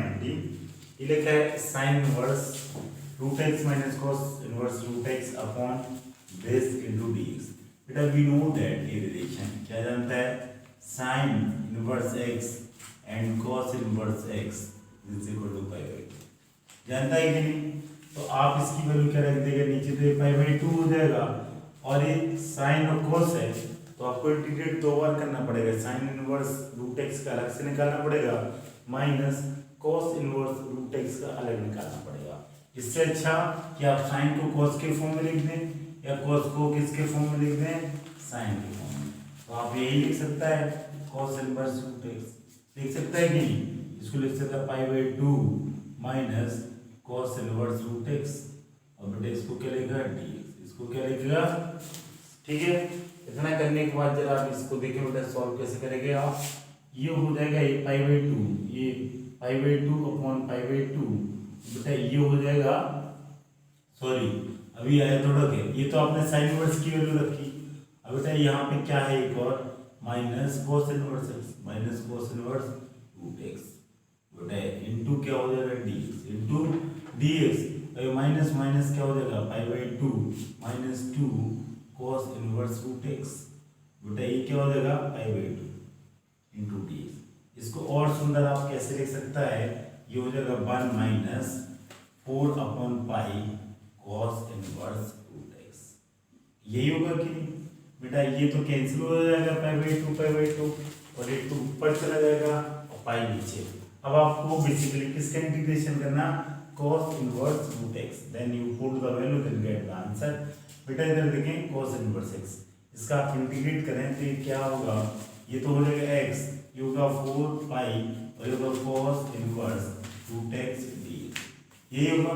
90, ये लिखा है sine inverse root x minus cos inverse root x upon base into d x. बेटा we know that ये relation क्या जानता है, sine inverse x and cos inverse x is equal to pi by two, जानता है कि नहीं। तो आप इसकी वैल्यू क्या रख देगा नीचे, तो ये पाई बाई टू हो जाएगा, और ये साइन और कॉस है तो आपको इंटीग्रेट दो बार करना पड़ेगा, साइन इनवर्स रूट एक्स का अलग से निकालना पड़ेगा minus cos inverse root x का अलग निकालना पड़ेगा। इससे अच्छा कि आप साइन को कॉस के फॉर्म में लिख दें या कॉस को किसके फॉर्म में लिख दें, साइन के फॉर्म में। तो आप यही लिख सकता है कॉस इनवर्स रूट एक्स, लिख सकता है कि नहीं, इसको लिख सकता है pi by two minus cos inverse root x, और बेटा इसको क्या लिखेगा डी एक्स, इसको क्या लिखेगा। ठीक है, इतना करने के बाद जरा आप इसको देखें बेटा सॉल्व कैसे करेंगे आप। ये हो जाएगा ये पाई बाई टू, ये पाई by two upon pi by to, बेटा ये हो जाएगा, सॉरी अभी आया थोड़ा के, ये तो आपने साइन इनवर्स की वैल्यू रखी। अब बेटा यहाँ पे क्या है एक और minus cos inverse x, minus cos inverse root x, बेटा इनटू क्या हो जाएगा d x, into d x, minus minus क्या हो जाएगा pi by two minus two cos inverse root x, बेटा ये क्या हो जाएगा pi by two into d x. इसको और सुंदर आप कैसे लिख सकता है, ये हो जाएगा one minus four upon pi cos inverse root x, यही होगा कि नहीं बेटा। ये तो कैंसिल हो जाएगा पाई बाई टू, और ये टू ऊपर चला जाएगा और पाई नीचे। अब आपको बेसिकली किसका इंटीग्रेशन करना, cos inverse root x, then you put the value then get the answer. बेटा इधर देखें cos इनवर्स x, इसका आप इंटीग्रेट करें तो ये क्या होगा, ये तो हो जाएगा x, ये होगा 4 पाई और ये होगा cos inverse root x dx, यही होगा।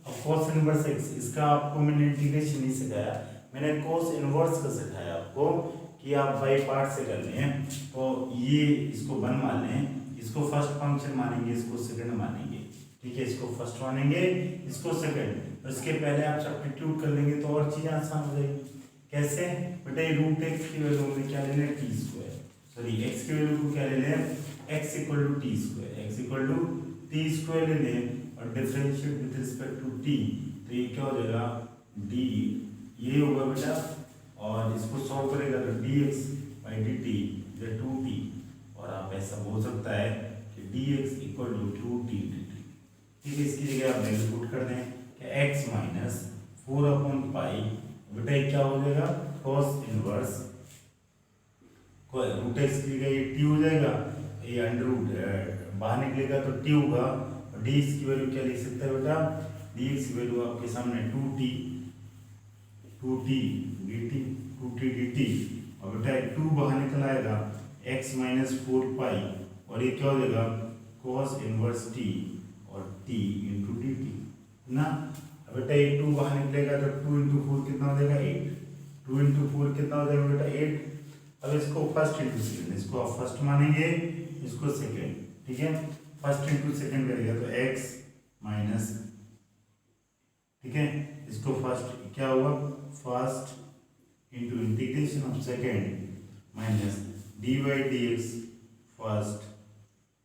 अब cos इनवर्स x, इसका आपको मैंने इंटीग्रेशन नहीं सिखाया, मैंने cos इनवर्स का सिखाया आपको कि आप बाई पार्ट से कर लें। तो ये इसको 1 मान लें, इसको फर्स्ट फंक्शन मानेंगे, इसको सेकंड मानेंगे, ठीक है, इसको फर्स्ट मानेंगे, इसको सेकंड, और इसके पहले आप सब्स्टिट्यूट कर लेंगे तो और चीज़ आसान हो जाएगी। कैसे बेटा, ये रूट एक्स की वैल्यू में क्या ले लें टी स्क्वायर, सॉरी एक्स की वैल्यू को क्या ले लें, x equal to t square, x equal to t square ले लें और differentiate with respect to t, तो ये क्या हो जाएगा डी, ये होगा बेटा, और इसको सॉल्व करेगा तो d x by d t is two t, और आप ऐसा बोल सकता है कि d x equal to two t d t. ठीक है, इसकी जगह आप वैल्यू पुट कर दें कि एक्स माइनस फोर अपॉन पाई, बेटा ये क्या हो जाएगा कॉस इनवर्स रूट एक्स की जगह ये टी हो जाएगा, ये अंडर रूट बाहर निकलेगा तो टी होगा, और डी एक्स की वैल्यू क्या लिख सकते हैं बेटा, डी एक्स की वैल्यू आपके सामने two t d t, two t d t, और बेटा टू बाहर निकल आएगा x माइनस फोर पाई, और ये क्या हो जाएगा cos इनवर्स t और t इंटू डी टी ना। अब बेटा ये 2 बाहर निकलेगा तो 2 इंटू फोर कितना हो जाएगा 8, 2 इंटू फोर कितना हो जाएगा बेटा 8। अब इसको फर्स्ट इंटू सेकेंड, इसको आप फर्स्ट मानेंगे, इसको सेकेंड, ठीक है, फर्स्ट इंटू सेकेंड करेगा तो x माइनस, ठीक है, इसको फर्स्ट क्या हुआ first into integration of second minus d by D x first,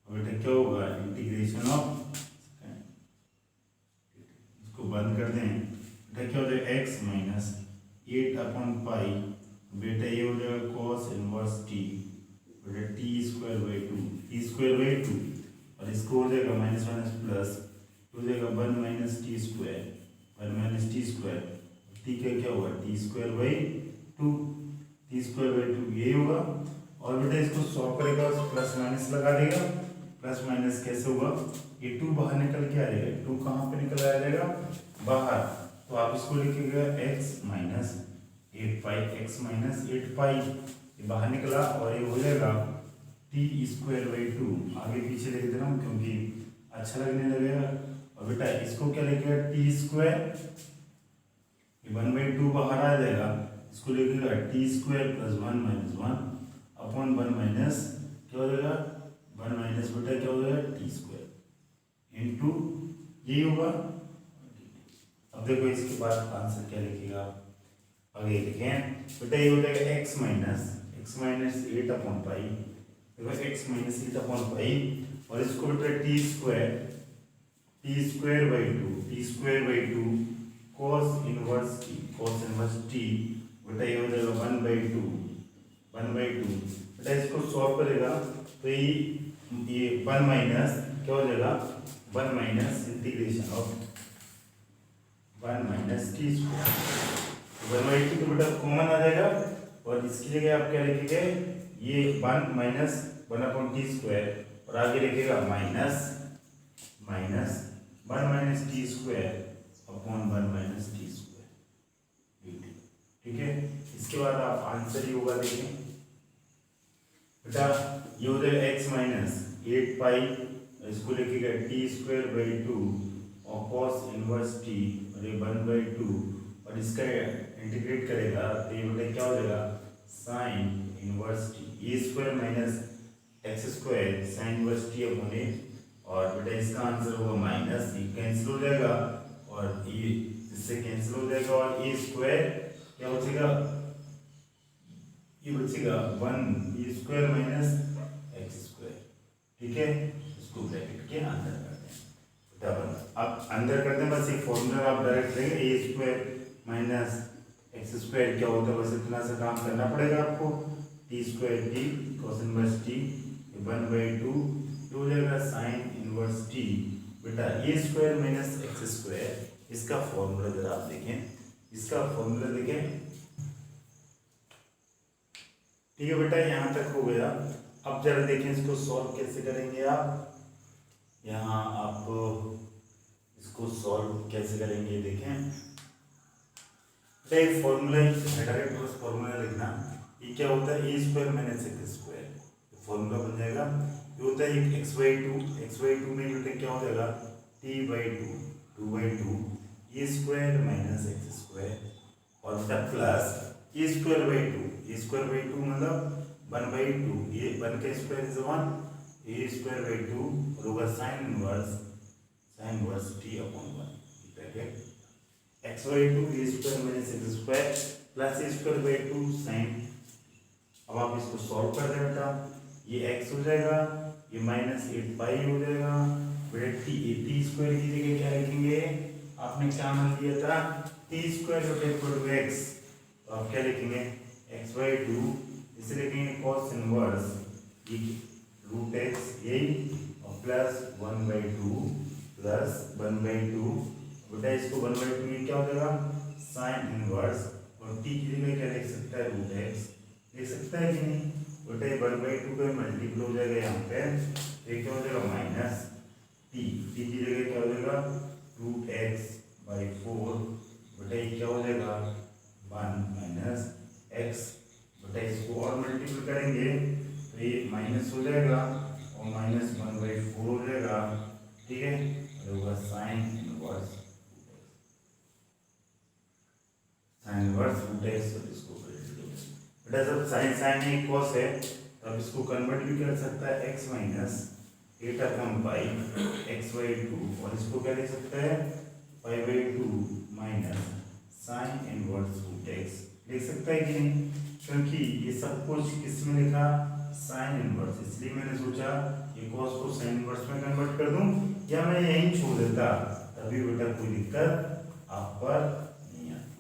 बेटा क्या होगा इंटीग्रेशन ऑफ सेकेंड, इसको बंद कर दें, बेटा क्या हो जाएगा एक्स माइनस 8 अपॉन पाई, बेटा ये हो जाएगा कॉस इनवर्स टी, बेटा t square by to, t square by to, और इसको हो जाएगा माइनस माइनस प्लस, हो जाएगा 1 minus T square, 1 minus T square, T का क्या होगा T square by to, t square by to ये होगा, और बेटा इसको सॉल्व करेगा प्लस माइनस लगा देगा, प्लस माइनस कैसे होगा, ये 2 बाहर निकल के आ जाएगा, 2 कहाँ पे निकल आ जाएगा बाहर, तो आप इसको लिखिएगा x माइनस 8 पाई, x माइनस 8 पाई, ये बाहर निकला और ये हो जाएगा टी स्क्वायर बाई टू, आगे पीछे लिख दे रहा हूँ क्योंकि अच्छा लगने लगेगा, और बेटा इसको क्या लिखेगा टी स्क्वायर, ये 1/2 बाहर आ जाएगा, इसको लिखेगा T square plus 1 minus 1 upon 1 minus क्या हो जाएगा 1 माइनस बेटा क्या हो जाएगा टी स्क्वायर इंटू ये होगा। अब देखो इसके बाद आंसर क्या लिखेगा, आगे लिखें बेटा ये हो जाएगा x माइनस 8 अपॉन पाई, देखो x minus eight upon five, और इसको बेटा t square by two cos inverse t बेटा ये हो जाएगा 1/2 बेटा इसको सॉल्व करेगा तो ये 1 माइनस क्या हो जाएगा 1 minus integration of 1 minus T square 1/2 तो बेटा कॉमन आ जाएगा, और इसकी जगह आप क्या लिखेंगे ये 1 माइनस 1 अपॉन टी स्क्वायर, और आगे लिखेगा minus 1 minus T square upon 1 minus T square, ठीक है। इसके बाद आप आंसर ही होगा देखें बेटा, ये हो जाएगा x माइनस 8 पाई, इसको लिखेगा टी स्क्वायर बाई 2 और cos इनवर्स टी और ये 1/2, और इसका इंटीग्रेट करेगा तो ये बेटा क्या हो जाएगा sine inverse t, a square minus x square sine inverse t upon 8, और बेटा इसका आंसर होगा माइनस, ये कैंसिल हो जाएगा और ये इससे कैंसिल हो जाएगा, और ए स्क्वायर क्या बचेगा ये बचेगा 1 a square minus x square, ठीक है। इसको ब्रैकेट के अंदर करते हैं बेटा, अब अंदर करते हैं, बस एक फॉर्मूला आप डायरेक्ट लेंगे ए स्क्वायर माइनस एक्स स्क्वायर क्या होता है, बस इतना सा काम करना पड़ेगा आपको, T square T cos inverse T 1/2 हो जाएगा साइन इनवर्स टी बेटा ए स्क्वायर माइनस एक्स स्क्वायर, इसका फॉर्मूला जरा आप देखें, ठीक है बेटा, यहाँ तक हो गया। अब जरा देखें इसको सॉल्व कैसे करेंगे आप, यहाँ आप इसको सॉल्व कैसे करेंगे देखें बेटा, एक फॉर्मूला डायरेक्ट बस फॉर्मूला लिखना, ये क्या होता है a square minus x square, formula बन जाएगा, ये होता है एक x/2 में बेटा क्या हो जाएगा t/2 2/2 ए स्क्वायर माइनस एक्स स्क्वायर, और बेटा प्लस ए स्क्वायर बाई 2 मतलब 1/2, ये 1 का square is 1 a square by 2 और होगा sine inverse t upon 1 bracket x/2 a square minus x square plus a square by 2 sine. अब आप इसको सॉल्व कर दें बेटा, ये x हो जाएगा, ये माइनस 8 पाई हो जाएगा बेटा, टी स्क्वायर की जगह क्या लिखेंगे, आपने क्या मान लिया था t square equal to x, तो आप क्या लिखेंगे x/2 इसे लिखेंगे cos इनवर्स रूट एक्स यही और प्लस 1/2 बेटा, इसको 1/2 में क्या हो जाएगा साइन इनवर्स, और टी की जगह क्या लिख सकता है रूट एक्स लिख सकता है कि नहीं बेटा, 1/2 का मल्टीपल हो जाएगा यहाँ पे, तो क्या हो जाएगा माइनस टी की जगह क्या हो जाएगा रूट एक्स बाई 4 बेटा, ये क्या हो जाएगा 1 माइनस एक्स बेटा, इसको और मल्टीपल करेंगे तो ये माइनस हो जाएगा और माइनस 1/4 हो जाएगा, ठीक है, होगा साइन इनवर्स रूट एक्स, इसको बेटा जब साइन एक कॉस है तब इसको कन्वर्ट भी कर सकता है x minus 8 upon pi x/2, और इसको क्या लिख सकता है पाई/2 minus sine inverse root x लिख सकता है कि नहीं, क्योंकि ये सब कुछ किसमें लिखा साइन इनवर्स, इसलिए मैंने सोचा ये कॉस को साइन इनवर्स में कन्वर्ट कर दूं, या मैं यहीं छोड़ देता तभी बेटा कोई दिक्कत आप पर नहीं आती,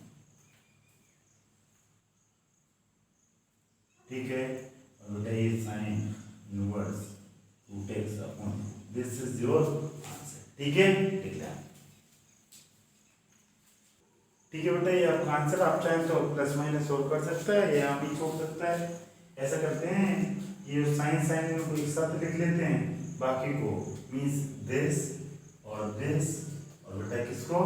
ठीक है। और बेटा ये sine inverse root x upon this is your answer, ठीक है, ठीक है बेटा, ये आपका आंसर, आप चाहें तो प्लस माइनस सोल्व कर सकता है, यहाँ भी छोड़ सकता है, ऐसा करते हैं ये साइन को एक साथ लिख लेते हैं, बाकी को मीन्स दिस और बेटा किसको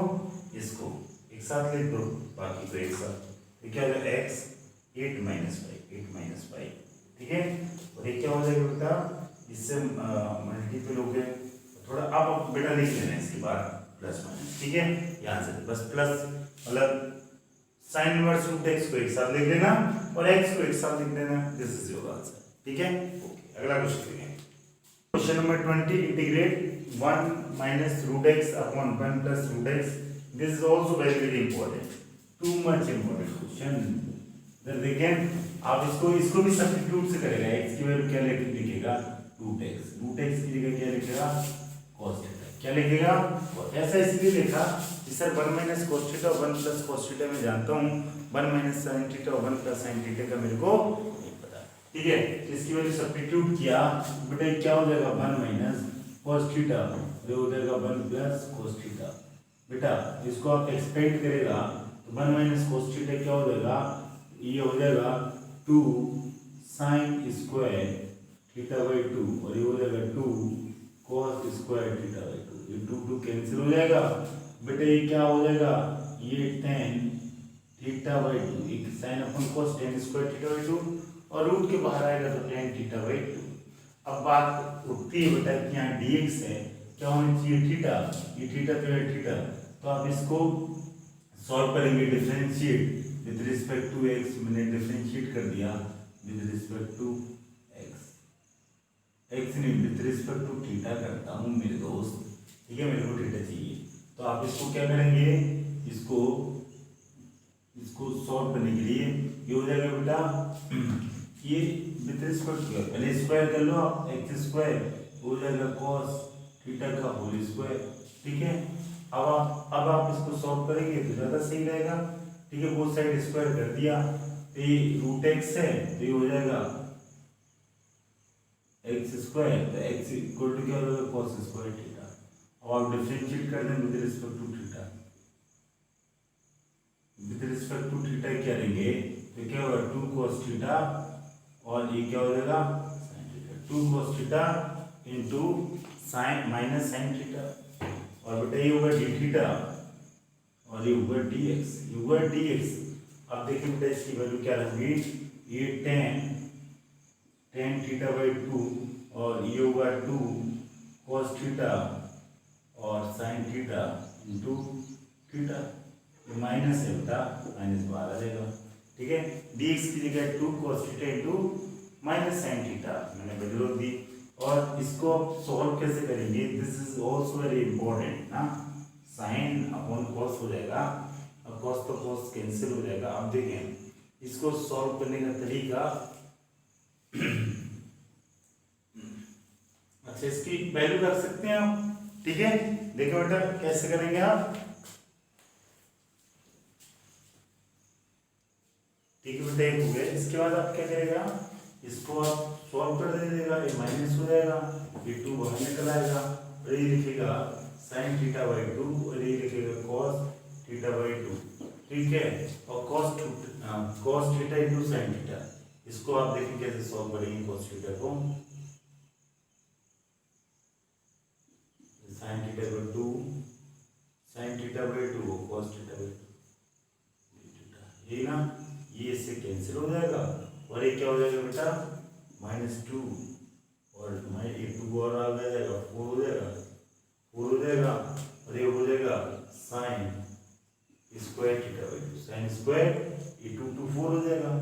इसको एक साथ लिख दो, बाकी को एक साथ, तो क्या हो जाएगा x 8 माइनस पाई, ठीक है, और ये क्या हो जाएगा बेटा इससे मल्टीपल हो गए, थोड़ा अब बेटा लिख लेना इसके बाद प्लस माइनस, ठीक है, यहाँ से बस प्लस मतलब साइन इनवर्स रूट एक्स को एक साथ लिख लेना और एक्स को एक साथ लिख लेना, दिस इज योर आंसर, ठीक है, ओके। अगला क्वेश्चन देखिए, question number 20, integrate 1 minus root x upon 1 plus root x, this is also very very important, too much important question, इधर देखें आप इसको भी सब्स्टिट्यूट से करेगा, x की वैल्यू क्या लिखेगा रूट एक्स की जगह क्या लिखेगा cos थीटा, क्या लिखेगा ऐसा इसलिए लिखा कि sir 1 minus cos theta 1 plus cos theta मैं जानता हूँ, 1 minus sin theta 1 plus sin theta का मेरे को नहीं पता, ठीक है। तो इसकी वैल्यू सब्स्टिट्यूट किया बेटा क्या हो जाएगा 1 माइनस cos थीटा, ये हो जाएगा 1 प्लस cos थीटा। बेटा इसको आप एक्सपेंड करेगा तो 1 माइनस cos थीटा क्या हो जाएगा, ये हो जाएगा 2 sin स्क्वायर थीटा बाई 2 और ये हो जाएगा 2 cos स्क्वायर थीटा बाई 2, ये 2 कैंसिल हो जाएगा बेटा, ये क्या हो जाएगा ये tan थीटा बाई 2, एक sin upon cos tan square theta by 2 और रूट के बाहर आएगा तो tan थीटा बाई 2। अब बात उठती है बेटा कि यहाँ dx है, क्या होना चाहिए थीटा, ये थीटा तो है थीटा, तो आप इसको सॉल्व करेंगे differentiate with respect to x, मैंने डिफरेंशिएट कर दिया विद रिस्पेक्ट टू x नहीं विद रिस्पेक्ट टू थीटा करता हूँ मेरे दोस्त, ठीक है, मेरे को थीटा चाहिए। तो आप इसको क्या करेंगे, इसको सॉल्व करने के लिए ये हो जाएगा बेटा ये विद रिस्पेक्ट टू पहले स्क्वायर कर लो आप, एक्स स्क्वायर हो जाएगा cos थीटा का होल स्क्वायर, ठीक है। अब आप इसको सॉल्व करेंगे तो ज़्यादा सही रहेगा, ठीक है, बोथ साइड स्क्वायर कर दिया तो ये रूट एक्स है तो ये हो जाएगा एक्स स्क्वायर, तो एक्स इक्वल टू क्या हो जाएगा cos स्क्वायर थीटा, और डिफरेंशिएट कर दें with respect to theta, with respect to theta क्या लेंगे तो क्या होगा 2 cos थीटा और ये क्या हो जाएगा sin theta, 2 cos theta into sin minus sin theta और बेटा ये होगा d थीटा और ये होगा dx, ये होगा dx। अब देखिए बेटा इसकी वैल्यू क्या होगी, ये tan थीटा बाई 2 और ये होगा 2 cos थीटा और sin थीटा इंटू थीटा, ये माइनस है बेटा माइनस बाहर आ जाएगा, ठीक है। dx की जगह 2 cos theta into minus sin theta मैंने वैल्यू दी, और इसको आप सॉल्व कैसे करेंगे, this is also very important ना, sin अपॉन cos हो जाएगा, अब cos तो cos कैंसिल हो जाएगा। अब देखें इसको सॉल्व करने का तरीका अच्छा इसकी वैल्यू रख सकते हैं आप, ठीक है। देखो बेटा कैसे करेंगे आप, ठीक है बेटा एक हो गया, इसके बाद आप क्या करेगा इसको आप सॉल्व कर दीजिएगा, ये माइनस हो जाएगा, ये 2 बाहर निकल आएगा और ये लिखेगा sin थीटा बाई 2 और ये लिखेगा cos थीटा बाई 2, ठीक है, और cos theta into sin theta, इसको आप देखिए कैसे सॉल्व करेंगे cos थीटा को, sin theta by 2 sin theta by 2 cos theta by 2, ये ना ये इससे कैंसिल हो जाएगा और ये क्या हो जाएगा बेटा -2 और ये 2 और आ जाएगा 4 हो जाएगा, 4 हो जाएगा और ये हो जाएगा sin square theta by 2, sin square ये 2 2 4 हो जाएगा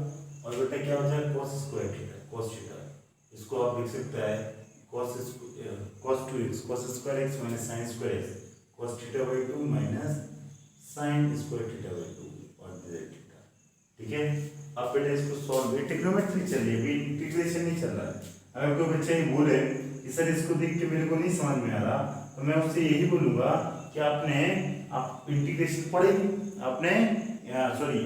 और बेटा क्या हो जाएगा cos square theta, cos theta, इसको आप लिख सकता है cos 2x cos square x minus sin square x cos theta by 2 minus sin square theta by 2 और z थीटा, ठीक है। अब बेटा इसको सॉल्व, ये ट्रिग्नोमेट्री चल रही है, अभी इंटीग्रेशन नहीं चल रहा है। अगर कोई बच्चा ये बोले कि सर इसको देख के मेरे को नहीं समझ में आ रहा, तो मैं उससे यही बोलूँगा कि आप इंटीग्रेशन पढ़े नहीं, आपने सॉरी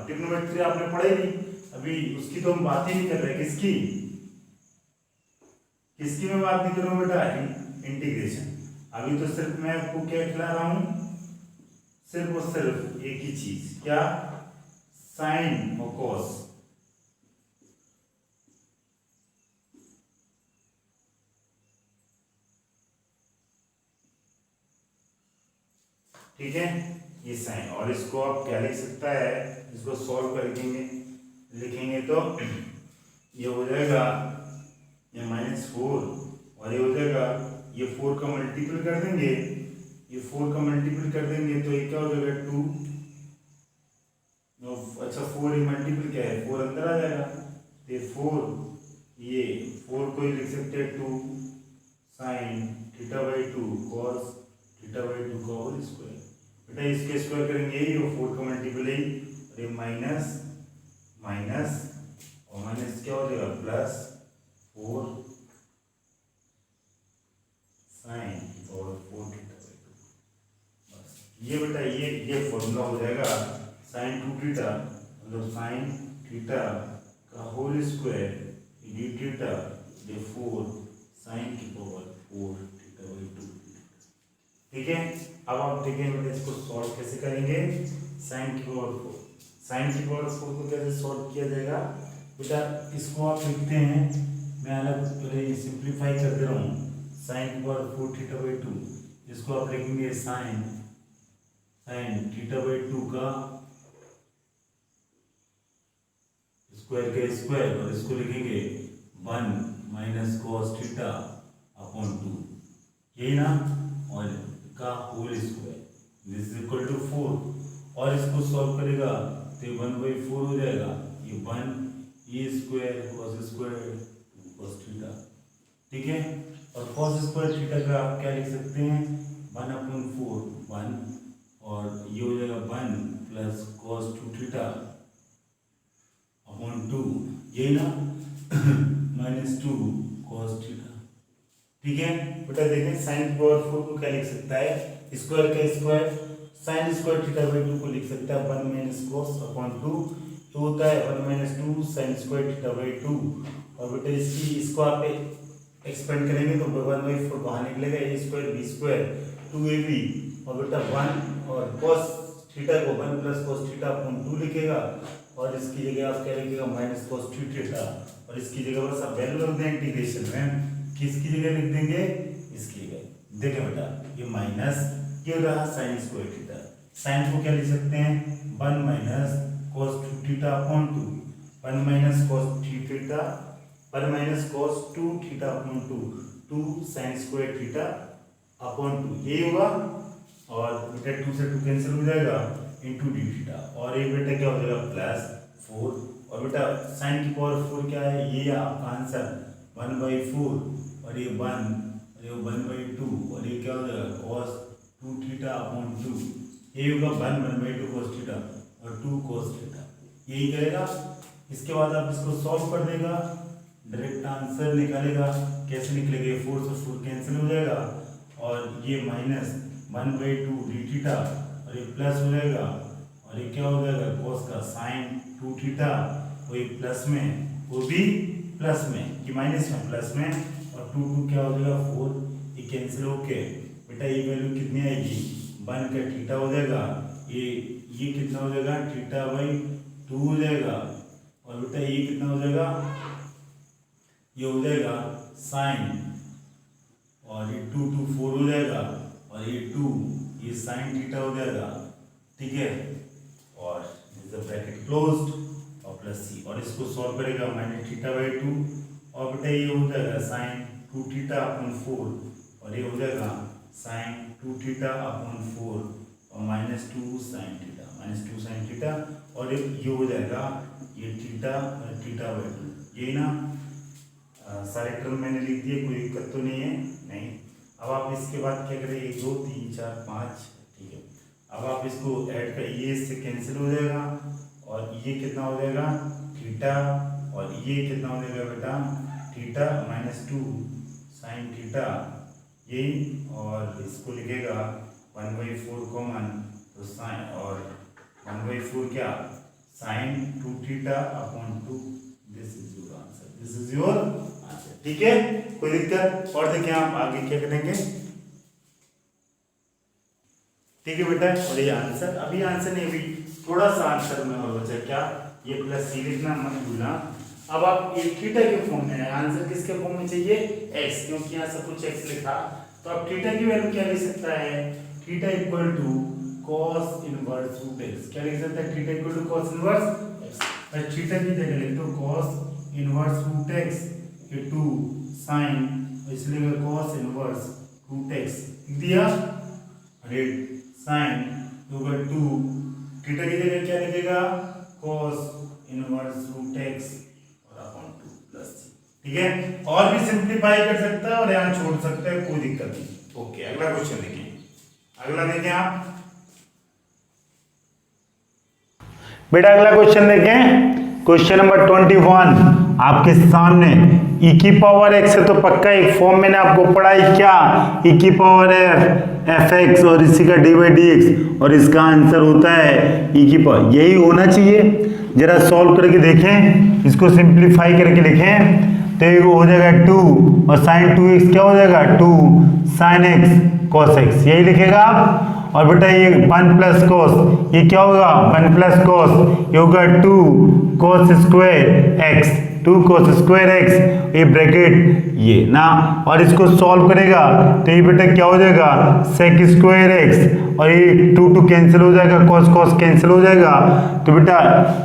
ट्रिग्नोमेट्री आपने पढ़े नहीं, अभी उसकी तो हम बात ही नहीं कर रहे, किसकी मैं बात नहीं कर रहा हूँ बेटा, इंटीग्रेशन। अभी तो सिर्फ मैं आपको क्या खिला रहा हूँ, सिर्फ और सिर्फ एक ही चीज, क्या साइन और कॉस, ठीक है, ये साइन, और इसको आप क्या लिख सकता है, इसको सॉल्व करेंगे लिखेंगे तो ये हो जाएगा ये -4 और ये हो जाएगा ये 4 का मल्टीपल कर देंगे, ये 4 का मल्टीपल कर देंगे तो ये क्या हो जाएगा 2, अच्छा 4 ये मल्टीपल क्या है 4 अंदर आ जाएगा, तो ये 4 को ही लिख सकते हैं 2 sine theta by 2 cos theta by 2 का होल स्क्वायर, बेटा इसके स्क्वायर करेंगे यही और 4 का मल्टीपल यही और ये माइनस माइनस और माइनस क्या हो जाएगा प्लस 4 साइन और 4 थीटा बाई 2। बस ये बेटा ये फॉर्मूला हो जाएगा साइन 2 थीटा मतलब साइन थीटा का होल स्क्वायर डी थीटा ये 4 साइन की पावर 4 थीटा बाई 2। ठीक है, अब आप देखें बेटा इसको सॉल्व कैसे करेंगे। साइन की पावर 4 को कैसे सॉल्व किया जाएगा बेटा, इसको आप लिखते हैं, मैं अलग पहले सिंप्लीफाई कर दे रहा हूँ। साइन की पावर 4 थीटा बाई 2, इसको आप लिखेंगे साइन थीटा बाई 2 का स्क्वायर और इसको लिखेंगे 1 माइनस कॉस थीटा अपॉन 2, यही ना, और का whole square this is equal to 4 और इसको सॉल्व करेगा तो 1/4 हो जाएगा, ये 1 a square cos square cos theta. ठीक है, और कॉस स्क्वायर थीटा का आप क्या लिख सकते हैं 1/4 1 और ये हो जाएगा 1 प्लस कॉस 2 थीटा अपॉन 2, यही ना माइनस 2 कॉस थीटा। ठीक है बेटा, देखें साइन की पावर 4 को क्या लिख सकता है स्क्वायर का square sine square theta by 2 को लिख सकता है 1 माइनस कॉस अपॉन 2, तो होता है 1 minus 2 sine square theta by 2। और बेटा इसको आप एक्सपेंड करेंगे तो 1/4 बाहर निकलेगा, ए स्क्वायर बी स्क्वायर 2ab और बेटा 1 और कॉस थीटा को 1 प्लस कॉस थीटा अपॉन 2 लिखेगा और इसकी जगह आप क्या लिखेगा माइनस कॉस 2 थीटा और इसकी जगह बस आप वैल्यू रख दें इंटीग्रेशन में, किसकी जगह लिख देंगे इसकी जगह। देखें बेटा ये माइनस ये रहा साइन स्क्वायर थीटा, साइन को क्या लिख सकते हैं 1 minus cos 2 theta upon 2 1 minus cos 3 theta 1 minus cos 2 theta upon 2 sine square theta upon 2 ये होगा और बेटा 2 से 2 कैंसिल हो जाएगा इनटू डी थीटा और ये बेटा क्या हो जाएगा प्लस 4 और बेटा साइन की पावर 4 क्या है ये आपका आंसर 1/4 और ये 1 और ये 1/2 और ये क्या हो जाएगा cos 2 थीटा अपॉन 2 ये होगा 1/2 cos थीटा और 2 cos थीटा, यही करेगा। इसके बाद आप इसको सॉल्व कर देगा, डायरेक्ट आंसर निकालेगा। कैसे निकलेगा 4 से 4 कैंसिल हो जाएगा और ये माइनस 1/2 डी थीटा और ये प्लस हो जाएगा और ये क्या हो जाएगा cos का साइन 2 थीटा वो एक प्लस में वो भी प्लस में ये माइनस में प्लस में और 2 क्या हो जाएगा 4 ये कैंसिल होके बेटा ये वैल्यू कितनी आएगी 1 का थीटा हो जाएगा, ये कितना हो जाएगा थीटा बाई 2 हो जाएगा और बेटा ये कितना हो जाएगा ये हो जाएगा साइन और ये 2 4 हो जाएगा और ये 2 ये साइन थीटा हो जाएगा। ठीक है, और ब्रैकेट क्लोज्ड और प्लस सी और इसको सॉल्व करेगा माइनस थीटा बाई 2 और बेटा ये हो जाएगा साइन 2 थीटा अपॉन 4 और ये हो जाएगा साइन 2 थीटा अपॉन 4 और माइनस 2 साइन थीटा और ये हो जाएगा ये थीटा बाई 2, यही ना सारे टर्म मैंने लिख दिए, कोई दिक्कत तो नहीं है नहीं। अब आप इसके बाद क्या करें 1 2 3 4 5 ठीक है, अब आप इसको ऐड कर ये इससे कैंसिल हो जाएगा और ये कितना हो जाएगा थीटा और ये कितना हो जाएगा बेटा थीटा माइनस 2 साइन थीटा यही और इसको लिखेगा 1/4 कॉमन तो साइन और 1/4 क्या sine 2 theta upon 2 this is your answer. ठीक है, कोई दिक्कत और देखिए आप आगे क्या करेंगे। ठीक है बेटा, और ये आंसर अभी आंसर नहीं अभी थोड़ा सा आंसर में और बचा क्या ये प्लस सी लिखना मत भूलना। अब आप ये थीटा के फॉर्म में आंसर किसके फॉर्म में चाहिए x, क्योंकि यहाँ सब कुछ x लिखा तो अब थीटा की वैल्यू क्या लिख सकता है theta equal to cos inverse root x, क्या लिख सकता है theta equal to cos inverse x, मैं थीटा की जगह लिख दो cos इनवर्स रूट x ये 2 sin इसलिए cos इनवर्स रूट x लिख दिया अरे sin होगा 2 थीटा की जगह क्या लिखेगा cos इनवर्स रूट x और अपॉन 2 प्लस c। ठीक है, और भी सिंपलीफाई कर सकता है और यहाँ छोड़ सकता है, कोई दिक्कत नहीं। ओके, अगला क्वेश्चन देखें, अगला देखें आप बेटा, अगला क्वेश्चन देखें क्वेश्चन नंबर 21 आपके सामने e की पावर x है तो पक्का एक फॉर्म मैंने आपको पढ़ाई क्या, e की पावर f x और इसी का dy dx और इसका आंसर होता है e की पावर, यही होना चाहिए। जरा सॉल्व करके देखें, इसको सिंप्लीफाई करके लिखें तो ये हो जाएगा 2 और sin 2x क्या हो जाएगा 2 sin x cos x, यही लिखेगा आप। और बेटा ये 1 प्लस कॉस, ये क्या होगा 1 प्लस कॉस, ये होगा 2 cos square x, 2 cos square x, ये ब्रैकेट ये ना, और इसको सॉल्व करेगा तो ये बेटा क्या हो जाएगा sec स्क्वायर x और ये 2 कैंसिल हो जाएगा, cos कैंसिल हो जाएगा। तो बेटा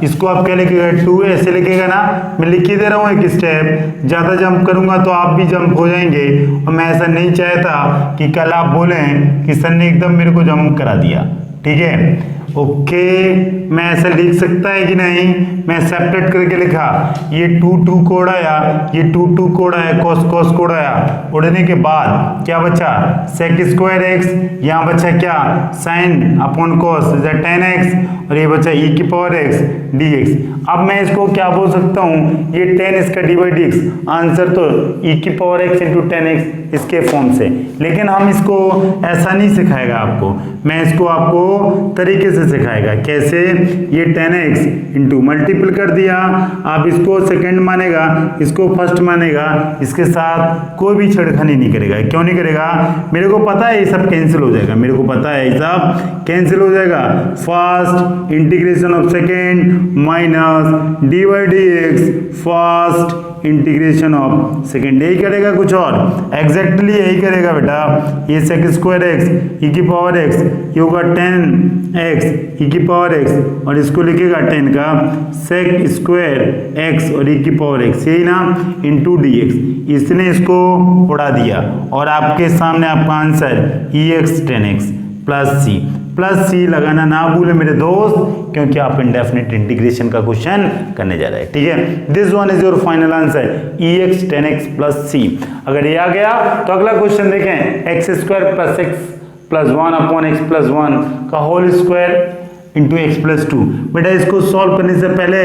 इसको आप क्या लिखेगा 2 ऐसे लिखेगा ना, मैं लिख ही दे रहा हूँ एक स्टेप, ज़्यादा जंप करूंगा तो आप भी जंप हो जाएंगे और मैं ऐसा नहीं चाहता कि कल आप बोलें कि सर ने एकदम मेरे को जंप करा दिया। ठीक है, ओके मैं ऐसा लिख सकता है कि नहीं, मैं सेपरेट करके लिखा, ये 2 कोड आया, ये 2 कोड आया, cos कोड आया, उड़ने के बाद क्या बचा sec स्क्वायर x, यहाँ बचा क्या sin upon cos tan x और ये बचा e की पावर x dx। अब मैं इसको क्या बोल सकता हूँ, ये tan इसका dy dx, आंसर तो e की power x into tan x इसके फॉर्म से। लेकिन हम इसको ऐसा नहीं सिखाएगा आपको, मैं इसको आपको तरीके से सिखाएगा कैसे, ये tan x इंटू मल्टीपल कर दिया, आप इसको सेकंड मानेगा, इसको फर्स्ट मानेगा, इसके साथ कोई भी छेड़खानी नहीं करेगा। क्यों नहीं करेगा, मेरे को पता है ये सब कैंसिल हो जाएगा, मेरे को पता है ये सब कैंसिल हो जाएगा। First integration of second minus dy dx first integration of second, यही करेगा कुछ और एग्जैक्टली यही करेगा बेटा। ये sec स्क्वायर x e की पावर x, ये होगा tan x e की पावर x और इसको लिखेगा tan का sec स्क्वायर x और e की पावर x, यही ना इंटू dx, इसने इसको उड़ा दिया और आपके सामने आपका answer ex tan x plus c लगाना ना भूले मेरे दोस्त, क्योंकि आप इंडेफिनिट इंटीग्रेशन का क्वेश्चन करने जा रहे हैं। ठीक है, this one is your final answer ex tan x plus c. अगर ये आ गया तो अगला क्वेश्चन देखें, x square plus x plus 1 upon x plus 1 का whole square into x plus 2। बेटा इसको सॉल्व करने से पहले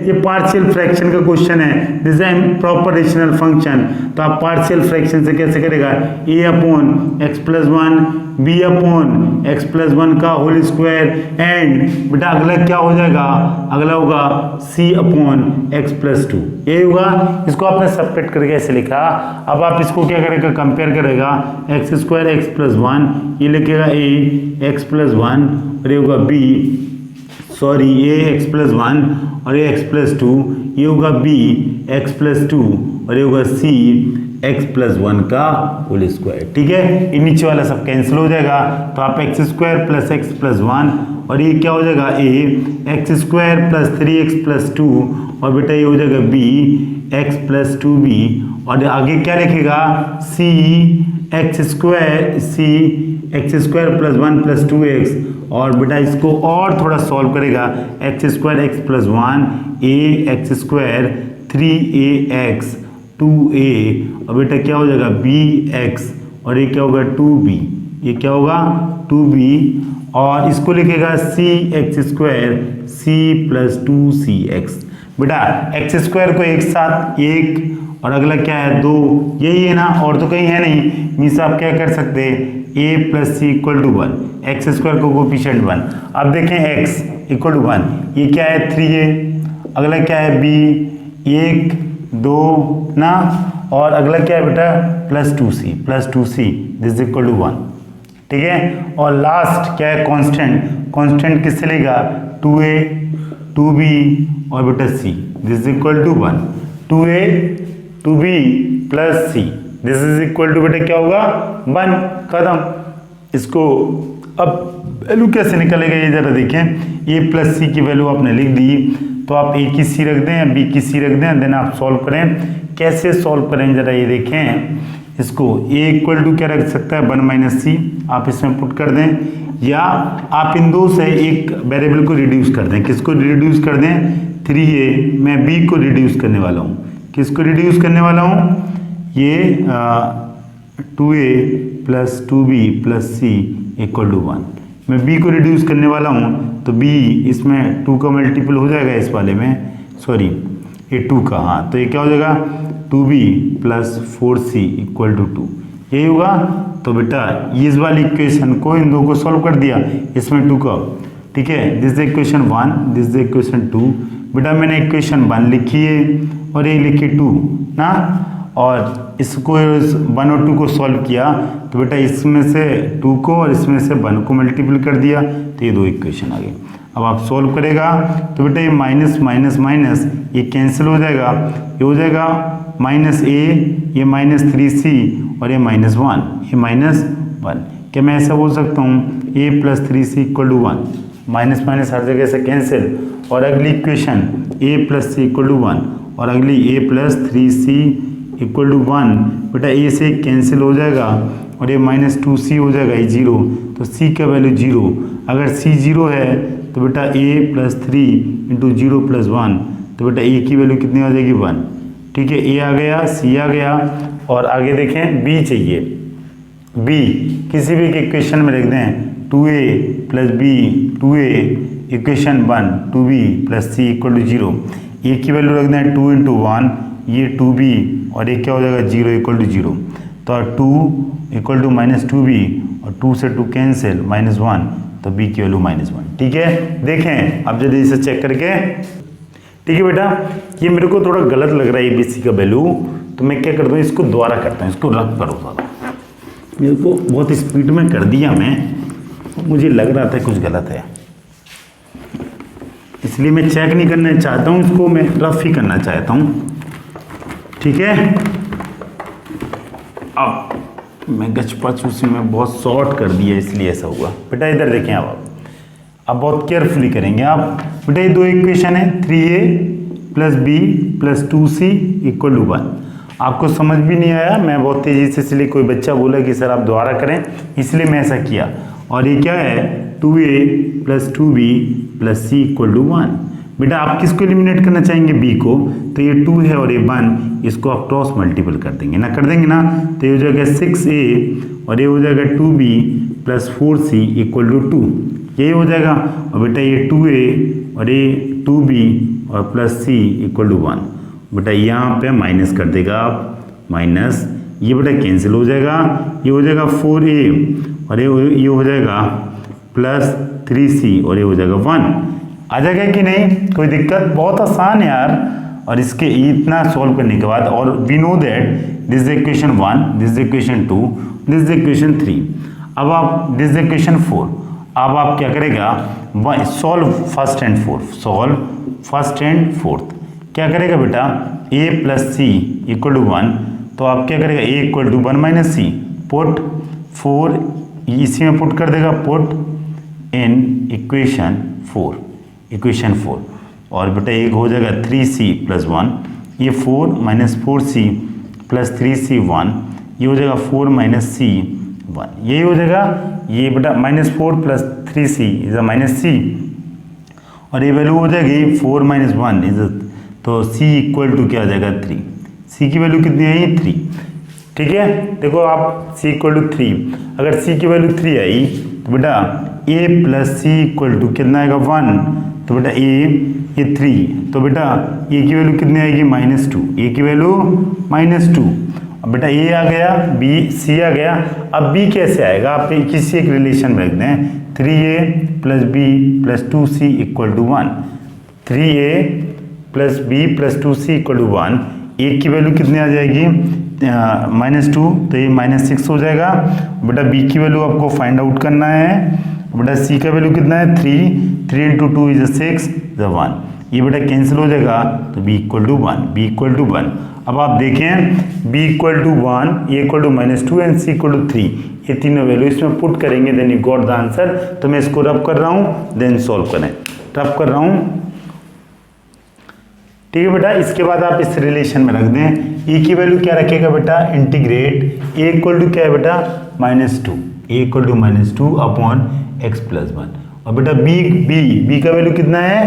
ये पार्शियल फ्रैक्शन का क्वेश्चन है, this is proper rational function, तो आप पार्शियल फ्रैक्शन से कैसे करेगा, a upon x plus 1 B upon x plus 1 का होल स्क्वायर एंड बेटा अगला क्या हो जाएगा, अगला होगा सी अपॉन एक्स प्लस 2, यही होगा। इसको आपने सेपरेट करके ऐसे लिखा। अब आप इसको क्या करेगा, कंपेयर करेगा, एक्स स्क्वायर एक्स प्लस 1, ये लिखेगा ए एक्स प्लस 1 और ये होगा बी सॉरी ए एक्स प्लस 1 और ये एक्स प्लस 2, ये होगा बी एक्स प्लस 2 और ये होगा सी एक्स प्लस 1 का होल स्क्वायर। ठीक है, ये नीचे वाला सब कैंसिल हो जाएगा, तो आप x square plus x plus 1 और ये क्या हो जाएगा a x square plus 3x plus 2 और बेटा ये हो जाएगा बी एक्स प्लस 2b और आगे क्या लिखेगा c x square plus 1 plus 2x और बेटा इसको और थोड़ा सॉल्व करेगा, x square x plus 1 a x square 3ax 2a और बेटा क्या हो जाएगा bx और ये क्या होगा 2b, ये क्या होगा 2b और इसको लिखेगा c x square c plus 2cx। बेटा एक्स स्क्वायर को एक साथ एक और अगला क्या है 2, यही है ना, और तो कहीं है नहीं, मीन्स आप क्या कर सकते हैं a plus c equal to 1, x square को कोफिशिएंट 1। अब देखें x इक्वल टू 1, ये क्या है 3a, अगला क्या है b 1 2 ना, और अगला क्या है बेटा plus 2c this equal to 1। ठीक है, और लास्ट क्या है कांस्टेंट किससे लेगा 2a 2b और बेटा c this equal to 1, 2a 2b plus c this is equal to बेटा क्या होगा 1, खत्म। इसको अब वैल्यू कैसे निकलेगा ये जरा देखें, ए प्लस सी की वैल्यू आपने लिख दी, तो आप ए की सी रख दें या बी की सी रख दें, देन आप सॉल्व करें। कैसे सॉल्व करें जरा ये देखें, इसको ए इक्वल टू क्या रख सकता है 1 माइनस सी, आप इसमें पुट कर दें, या आप इन दो से एक वेरिएबल को रिड्यूस कर दें। किसको रिड्यूस कर दें 3a, मैं b को रिड्यूस करने वाला हूँ। किसको रिड्यूस करने वाला हूँ, ये 2a plus 2b plus c equal to 1, मैं b को रिड्यूस करने वाला हूँ, तो b इसमें 2 का मल्टीपल हो जाएगा इस वाले में, सॉरी ये 2 का, हाँ तो ये क्या हो जाएगा 2b plus 4c equal to 2, यही होगा। तो बेटा इस वाली इक्वेशन को इन दो को सॉल्व कर दिया, इसमें 2 का, ठीक है। This is equation 1, this is equation 2। बेटा मैंने इक्वेशन 1 लिखी है और ये लिखी 2 ना, और इसको 1 और 2 को सॉल्व किया तो बेटा इसमें से 2 को और इसमें से 1 को मल्टीपल कर दिया तो ये दो इक्वेशन आ गई। अब आप सॉल्व करेगा तो बेटा ये माइनस माइनस माइनस ये कैंसिल हो जाएगा, ये हो जाएगा माइनस ए, ये माइनस 3c और ये माइनस 1, ये माइनस 1। क्या मैं ऐसा बोल सकता हूँ a plus 3c equal to 1, minus minus हर जगह से कैंसिल, और अगली equation a plus c equal to 1 और अगली a plus 3c equal to 1। बेटा a से कैंसिल हो जाएगा और ये माइनस 2c हो जाएगा, ये 0, तो c का वैल्यू 0। अगर c 0 है तो बेटा a प्लस 3 इंटू 0 प्लस 1, तो बेटा a की वैल्यू कितनी आ जाएगी 1, ठीक है। a आ गया, c आ गया, और आगे देखें b चाहिए। b किसी भी इक्वेशन में लिख दें 2a plus b, 2a equation 1 2b plus c equal to 0। a की वैल्यू रख दें 2 इंटू 1, ये 2b और ये क्या हो जाएगा 0 इक्वल टू 0, तो 2 इक्वल टू माइनस 2b और 2 से 2 कैंसिल माइनस 1, तो b की वैल्यू माइनस 1, ठीक है। देखें अब जल्दी इसे चेक करके, ठीक है बेटा। ये मेरे को थोड़ा गलत लग रहा है ये bc का वैल्यू, तो मैं क्या करता हूँ इसको दोबारा करता हूँ, इसको रब करो ज़्यादा, मेरे को बहुत स्पीड में कर दिया मैं, मुझे लग रहा था कुछ गलत है, इसलिए मैं चेक नहीं करना चाहता हूँ इसको, मैं रफ ही करना चाहता हूँ, ठीक है। अब मैं गचपच उसी में बहुत शॉर्ट कर दिया इसलिए ऐसा हुआ। बेटा इधर देखें अब बहुत केयरफुली करेंगे आप। बेटा ये दो इक्वेशन है 3a plus b plus 2c equal to 1। आपको समझ भी नहीं आया, मैं बहुत तेज़ी से, इसलिए कोई बच्चा बोला कि सर आप दोबारा करें, इसलिए मैं ऐसा किया। और ये क्या है 2a plus 2b plus c equal to 1। बेटा आप किसको एलिमिनेट करना चाहेंगे b को, तो ये 2 है और ये 1, इसको आप क्रॉस मल्टीपल कर देंगे ना, कर देंगे ना, तो ये हो जाएगा 6a और ये हो जाएगा 2b plus 4c equal to 2, यही हो जाएगा। और बेटा ये 2a और ये 2b और प्लस c इक्वल टू 1। बेटा यहाँ पे माइनस कर देगा आप, माइनस, ये बेटा कैंसिल हो जाएगा, ये हो जाएगा 4a और ये हो जाएगा प्लस 3c और ये हो जाएगा 1। आ जाएगा कि नहीं, कोई दिक्कत, बहुत आसान है यार। और इसके इतना सॉल्व करने के बाद, और we know that this is equation 1, this is equation 2, this is equation 3। अब आप दिस इज इक्वेशन 4, अब आप क्या करेगा solve first and fourth, solve first and fourth. क्या करेगा बेटा a plus c equal to 1, तो आप क्या करेगा a equal to 1 minus c, put 4 इसी में पुट कर देगा, पुट इन इक्वेशन 4, इक्वेशन 4। और बेटा एक हो जाएगा 3c प्लस 1, ये 4 माइनस 4c प्लस 3c 1, ये हो जाएगा 4 माइनस c 1, यही हो जाएगा। ये बेटा minus 4 plus 3c is a minus c, और ये वैल्यू हो जाएगी 4 माइनस 1 इज, तो c इक्वल टू क्या आ जाएगा 3, c की वैल्यू कितनी आई 3, ठीक है। देखो आप c इक्वल टू 3, अगर c की वैल्यू 3 आई तो बेटा a plus c equal to कितना आएगा 1, तो बेटा a ये 3, तो बेटा a की वैल्यू कितनी आएगी -2, a की वैल्यू -2। अब बेटा a आ गया, b c आ गया, अब b कैसे आएगा, आप किसी एक रिलेशन में रख दें, 3a plus b plus 2c equal to 1, 3a plus b plus 2c equal to 1, a की वैल्यू कितनी आ जाएगी -2, तो ये -6 हो जाएगा। बेटा b की वैल्यू आपको फाइंड आउट करना है, बेटा c का वैल्यू कितना है 3 इंटू 2 इज 6 इज 1, ये बेटा कैंसिल हो जाएगा, तो b equal to 1, b equal to 1। अब आप देखें b equal to 1, a equal to -2 and c equal to 3, ये तीनों वैल्यू इसमें पुट करेंगे, then you got the answer. तो मैं इसको रब कर रहा हूँ, देन सॉल्व करें, रब कर रहा हूँ, ठीक है बेटा। इसके बाद आप इस रिलेशन में रख दें, e की वैल्यू क्या रखेगा बेटा, इंटीग्रेट a इक्वल टू क्या है बेटा -2, a equal to -2 upon x plus 1, और बेटा b का वैल्यू कितना है,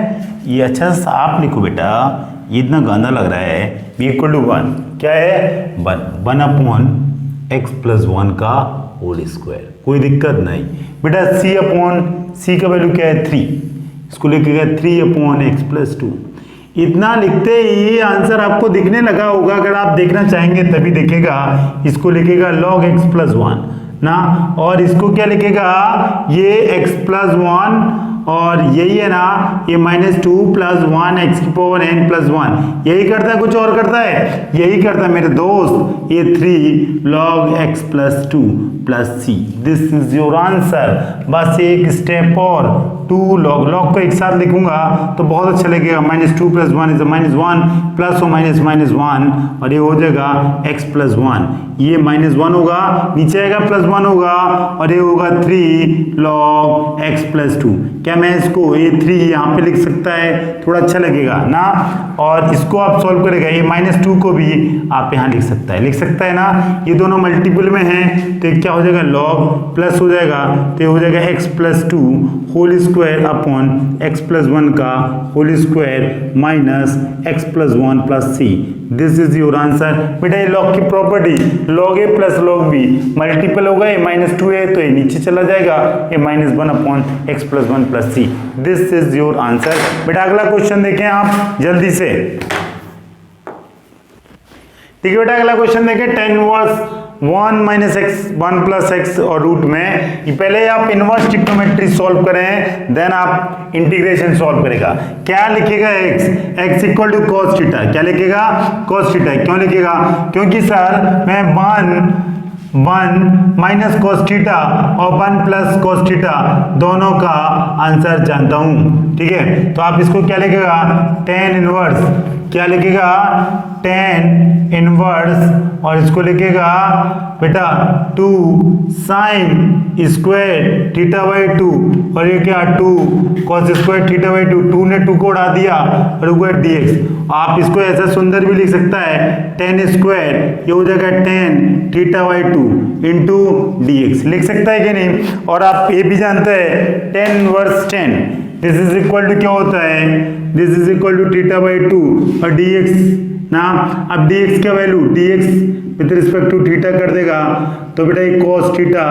ये अच्छा साफ लिखो बेटा, ये इतना गंदा लग रहा है, b इक्वल टू 1 क्या है 1 अपॉन x प्लस 1 का होल स्क्वायर, कोई दिक्कत नहीं। बेटा c का वैल्यू क्या है 3, इसको लिखेगा 3 अपॉन x प्लस 2, इतना लिखते ही आंसर आपको दिखने लगा होगा। अगर आप देखना चाहेंगे तभी देखेगा। इसको लिखेगा log x प्लस 1 ना, और इसको क्या लिखेगा, ये x प्लस 1 और यही है ना, ये -2 प्लस 1 x की पावर n प्लस 1 यही करता है, कुछ और करता है, यही करता है मेरे दोस्त। ये 3 log x plus 2 plus c, this is your answer. बस एक स्टेप और 2 log को एक साथ लिखूंगा तो बहुत अच्छा लगेगा। -2 प्लस 1 इज -1 प्लस और -1 और ये हो जाएगा x प्लस 1, ये -1 होगा, नीचे आएगा +1 होगा और ये होगा 3 log x प्लस 2। क्या मैं इसको ये 3 यहाँ पे लिख सकता है, थोड़ा अच्छा लगेगा ना। और इसको आप सॉल्व करेगा, ये -2 को भी आप यहाँ लिख सकता है ना। ये दोनों मल्टीपल में हैं तो क्या हो जाएगा, log प्लस हो जाएगा तो ये हो जाएगा x plus 2 whole square upon x plus 1 का whole square minus x plus 1 plus c। This is your answer. बेटा ये log की property log a plus log b multiple होगा, ये -2 है तो ये नीचे चला जाएगा, ये -1 upon x plus 1 plus c। This is your answer. बेटा अगला क्वेश्चन देखें आप जल्दी से। ठीक है बेटा, अगला क्वेश्चन देखें। 10 inverse 1 minus x 1 plus x और रूट में, पहले आप इनवर्स ट्रिग्नोमेट्री सॉल्व करें, देन आप इंटीग्रेशन सॉल्व करेगा। क्या लिखेगा x equal to cos theta, क्या लिखेगा cos थीटा। क्यों लिखेगा, क्योंकि सर मैं 1 माइनस cos थीटा और 1 प्लस cos थीटा दोनों का आंसर जानता हूं। ठीक है, तो आप इसको क्या लिखेगा, 10 इनवर्स, क्या लिखेगा 10 इनवर्स और इसको लिखेगा बेटा 2 साइन स्क्वायर थीटा बाई 2 और ये क्या 2 cos स्क्वायर थीटा बाई 2, 2 ने 2 को उड़ा दिया और ऊपर dx। आप इसको ऐसा सुंदर भी लिख सकता है 10 स्क्वायर, ये हो जाएगा 10 थीटा बाई 2 इंटू dx, लिख सकता है कि नहीं। और आप ये भी जानते हैं 10 inverse 10 this is equal to क्या होता है, this is equal to theta by 2 और dx ना। अब dx का value dx with respect to theta कर देगा तो बेटा ये cos थीटा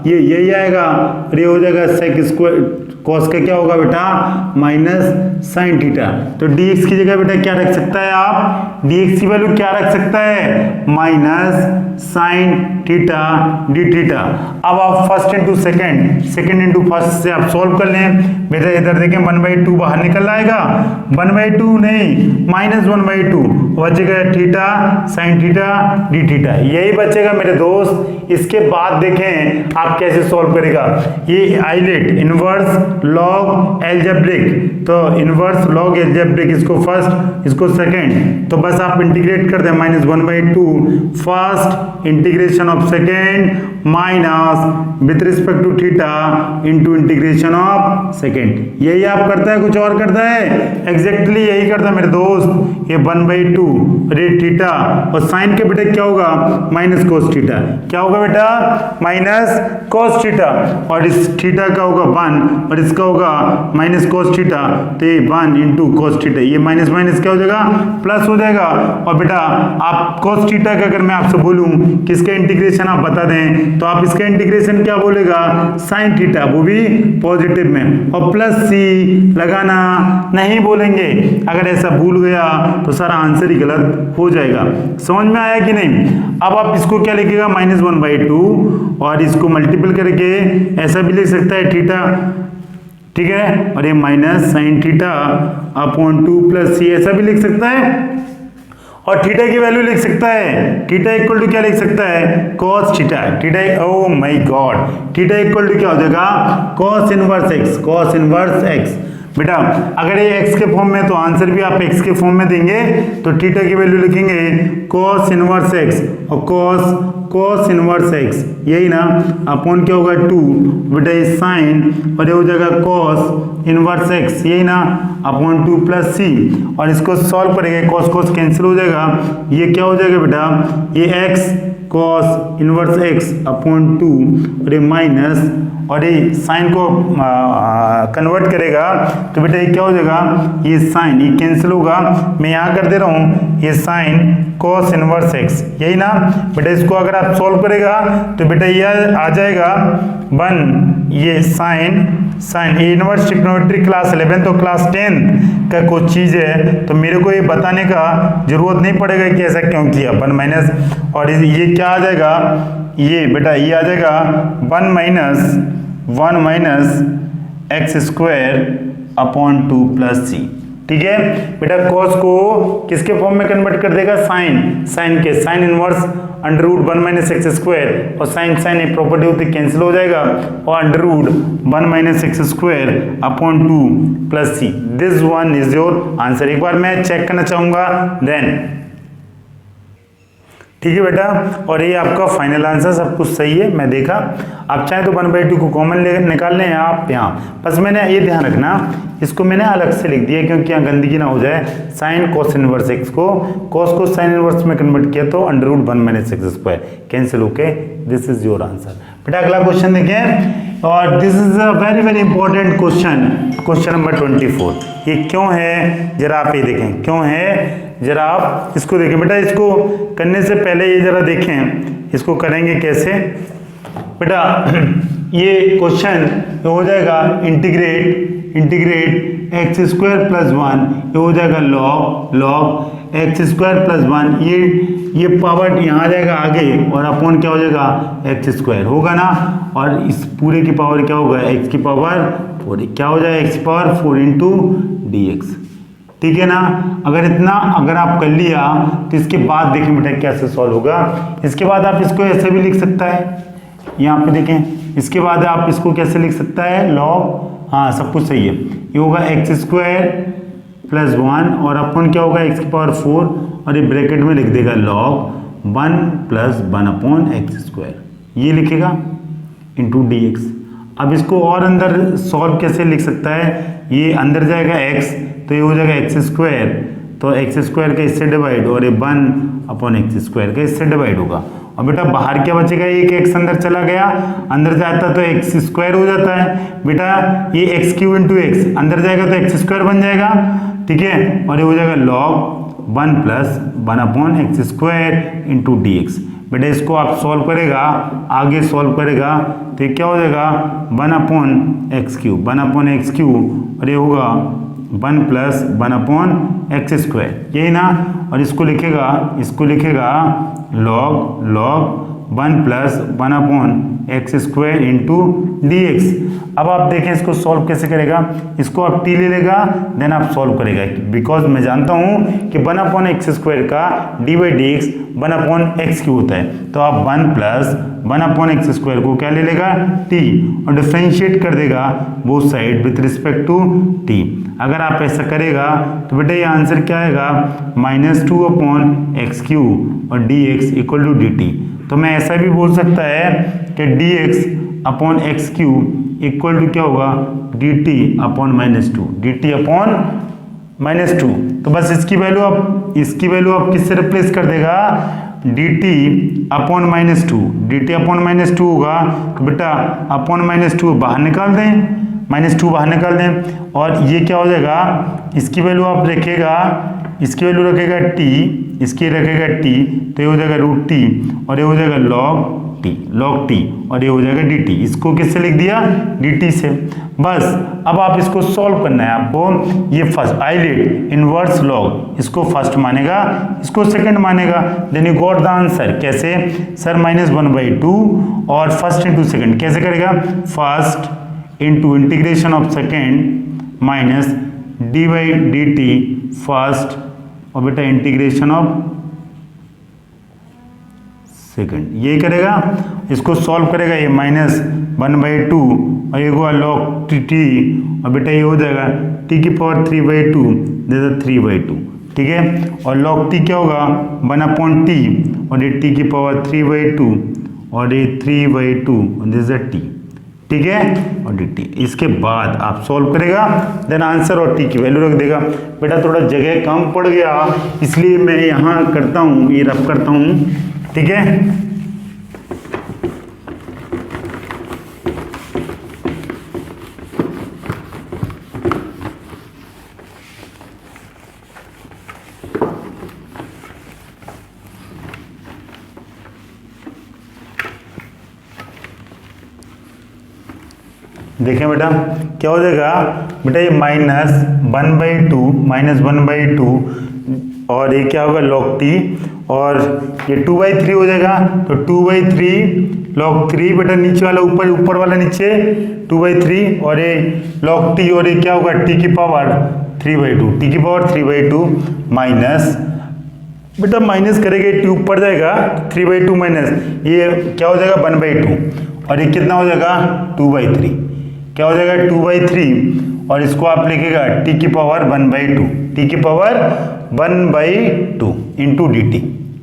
ये यही आएगा और ये हो जाएगा sec स्क्वायर, cos का क्या होगा बेटा माइनस साइन थीटा। तो dx की जगह बेटा क्या रख सकता है आप, dx की वैल्यू क्या रख सकता है, minus sine theta D theta. अब आप first into second into first से आप सॉल्व कर लें। बेटा इधर देखें 1/2 बाहर निकल आएगा, 1/2 नहीं -1/2 बचेगा theta sine theta D theta, यही बचेगा मेरे दोस्त। इसके बाद देखें आप कैसे सॉल्व करेगा। ये आइलेट इनवर्स लॉग एल्जेब्रिक, तो इनवर्स लॉग एल्जेब्रिक, इसको फर्स्ट इसको सेकेंड, तो बस आप इंटीग्रेट कर दें -1/2 first integration of second minus with respect to theta into integration of second. यही आप करता है, कुछ और करता है, एग्जैक्टली यही करता है मेरे दोस्त। ये 1/2 रेट थीटा और साइन के बेटे क्या होगा माइनस कोस थीटा, क्या होगा बेटा माइनस कोस थीटा और इस थीटा का होगा 1 और इसका होगा माइनस कोस थीटा, तो ये 1 इंटू कोस थीटा, ये माइनस माइनस क्या हो जाएगा प्लस हो जाएगा। और बेटा आप कोस थीटा का अगर मैं आपसे बोलूं कि इसका इंटीग्रेशन आप बता दें तो आप इसका इंटीग्रेशन क्या बोलेगा साइन थीटा, वो भी पॉजिटिव में, और प्लस सी लगाना नहीं बोलेंगे। अगर ऐसा भूल गया तो सारा आंसर ही गलत हो जाएगा। समझ में आया कि नहीं। अब आप इसको क्या लिखेगा -1/2 और इसको मल्टीपल करके ऐसा भी लिख सकता है थीटा, ठीक है, और ये minus sine theta upon 2 plus c ऐसा भी लिख सकता है। और थीटा की वैल्यू लिख सकता है, थीटा इक्वल टू क्या लिख सकता है cos theta, theta oh my God, theta equal to क्या हो जाएगा cos inverse x, cos inverse x। बेटा अगर ये x के फॉर्म में तो आंसर भी आप x के फॉर्म में देंगे तो थीटा की वैल्यू लिखेंगे cos इनवर्स x और cos इनवर्स x, यही ना, अपॉन क्या होगा 2 बेटा ये साइन और ये हो जाएगा cos इनवर्स x, यही ना, अपॉन 2 प्लस सी और इसको सॉल्व करेंगे cos कैंसिल हो जाएगा, ये क्या हो जाएगा बेटा ये x cos inverse x upon 2 और ये माइनस और ये साइन को कन्वर्ट करेगा तो बेटा ये क्या हो जाएगा ये साइन ये कैंसिल होगा, मैं यहाँ कर दे रहा हूँ ये साइन cos इनवर्स x, यही ना। बेटा इसको अगर आप सॉल्व करेगा तो बेटा ये आ जाएगा 1 ये sine sine inverse trigonometry class 11 तो क्लास 10 का कुछ चीज़ है, तो मेरे को ये बताने का जरूरत नहीं पड़ेगा कि ऐसा क्यों किया। 1 माइनस, और ये क्या आ जाएगा, ये बेटा ये आ जाएगा 1 minus x square upon 2 plus c. ठीक है बेटा, कॉस को किसके फॉर्म में कन्वर्ट कर देगा, साइन के, sine inverse under root 1 minus x square, और साइन एक प्रॉपर्टी होती कैंसिल हो जाएगा, और under root 1 minus x square upon 2 plus c. This one is your answer. एक बार मैं चेक करना चाहूंगा देन। ठीक है बेटा, और ये आपका फाइनल आंसर, सब कुछ सही है। मैं देखा, आप चाहे तो 1/2 को कॉमन निकाल लें आप यहाँ, बस मैंने ये ध्यान रखना इसको मैंने अलग से लिख दिया क्योंकि यहाँ गंदगी ना हो जाए। साइन कोस इनवर्स एक्स को, कॉस को साइन इनवर्स में कन्वर्ट किया तो under root 1 minus x square cancel होके दिस इज योर आंसर। बेटा अगला क्वेश्चन देखें, और this is a very important question, question number 24। ये क्यों है जरा आप ये देखें, क्यों है जरा आप इसको देखें। बेटा इसको करने से पहले ये जरा देखें इसको करेंगे कैसे। बेटा ये क्वेश्चन हो जाएगा इंटीग्रेट एक्स स्क्वायर प्लस 1, ये हो जाएगा लॉग एक्स स्क्वायर प्लस 1, ये पावर यहाँ आ जाएगा आगे, और अपॉन क्या हो जाएगा एक्स स्क्वायर होगा ना, और इस पूरे की पावर क्या होगा एक्स की पावर 4, क्या हो जाएगा एक्स की पावर 4 इंटू डी एक्स। ठीक है ना, अगर आप कर लिया तो इसके बाद देखें बेटा कैसे सॉल्व होगा। इसके बाद आप इसको ऐसे भी लिख सकता है, यहाँ पे देखें, इसके बाद आप इसको कैसे लिख सकता है लॉग, हाँ सब कुछ सही है, ये होगा एक्स स्क्वायर प्लस 1 और अपन क्या होगा एक्स की पावर 4, और ये ब्रैकेट में लिख देगा log 1 plus 1 upon x square, ये लिखेगा इंटू डी एक्स। अब इसको और अंदर सॉल्व कैसे लिख सकता है, ये अंदर जाएगा x तो ये हो जाएगा एक्स स्क्वायर, तो एक्स स्क्वायर का इससे डिवाइड, और ये 1 अपॉन एक्स स्क्वायर का इससे डिवाइड होगा। और बेटा बाहर क्या बचेगा, एक x अंदर चला गया, अंदर जाता तो एक्स स्क्वायर हो जाता है। बेटा ये एक्स क्यूब इंटू एक्स अंदर जाएगा तो एक्स स्क्वायर बन जाएगा। ठीक है, और ये हो जाएगा log 1 plus 1 upon x square into d x. बेटा इसको आप सॉल्व करेगा, आगे सॉल्व करेगा तो ये क्या हो जाएगा 1 upon x cube, 1 upon x cube, और ये होगा 1 प्लस 1 अपॉन एक्स स्क्वायर, यही ना। और इसको लिखेगा log 1 plus 1 upon x square into d x. अब आप देखें इसको सॉल्व कैसे करेगा, इसको आप टी ले लेगा देन आप सॉल्व करेगा, बिकॉज मैं जानता हूं कि 1 अपॉन एक्स स्क्वायर का D by D x 1 upon x Q होता है, तो आप 1 प्लस 1 अपॉन एक्स स्क्वायर को क्या ले लेगा टी, और डिफ्रेंशिएट कर देगा both side with respect to t. अगर आप ऐसा करेगा तो बेटा ये आंसर क्या आएगा -2 अपॉन एक्स क्यू और d x equal to d t. तो मैं ऐसा भी बोल सकता है कि d x upon x q equal to क्या होगा d t upon -2, d t upon -2। तो बस इसकी वैल्यू आप किससे रिप्लेस कर देगा, D t upon -2, d t upon -2 होगा तो बेटा अपॉन -2 बाहर निकाल दें, -2 बाहर निकाल दें, और ये क्या हो जाएगा, इसकी वैल्यू आप रखेगा, इसकी वैल्यू रखेगा टी, इसकी रखेगा टी, तो ये हो जाएगा रूट टी, और ये हो जाएगा लॉग टी, और ये हो जाएगा डी टी। इसको किससे लिख दिया, डी टी से। बस अब आप इसको सॉल्व करना है आपको। ये फर्स्ट आइलेट इनवर्स लॉग, इसको फर्स्ट मानेगा, इसको सेकंड मानेगा, then you got the answer. कैसे सर, -1/2 और फर्स्ट इंटू सेकंड कैसे करेगा, first into integration of second minus d by d t first, और बेटा इंटीग्रेशन ऑफ सेकंड, ये करेगा, इसको सॉल्व करेगा, ये -1/2 और ये हुआ लॉग टी, और बेटा ये हो जाएगा टी की पावर 3/2, दिस इज 3/2। ठीक है, और लॉग टी क्या होगा 1 अपॉन टी, और ये टी की पावर 3/2 और ये 3/2, दिस इज टी। ठीक है, और डी टी। इसके बाद आप सॉल्व करेगा देन आंसर और टी की वैल्यू रख देगा। बेटा थोड़ा जगह कम पड़ गया इसलिए मैं यहाँ करता हूँ, ये रफ करता हूँ। ठीक है, देखें बेटा क्या हो जाएगा बेटा, ये -1/2 और ये क्या होगा log t, और ये 2/3 हो जाएगा, तो 2/3 log 3 बेटा, नीचे वाला ऊपर, ऊपर वाला नीचे 2/3, और ये log t, और ये क्या होगा t की पावर 3/2 माइनस बेटा, माइनस करेंगे t ऊपर जाएगा 3/2 माइनस ये क्या हो जाएगा 1/2, और ये कितना हो जाएगा 2/3, क्या हो जाएगा 2/3, और इसको आप लिखेगा t की पावर 1/2, t की पावर 1/2 इंटू डी टी,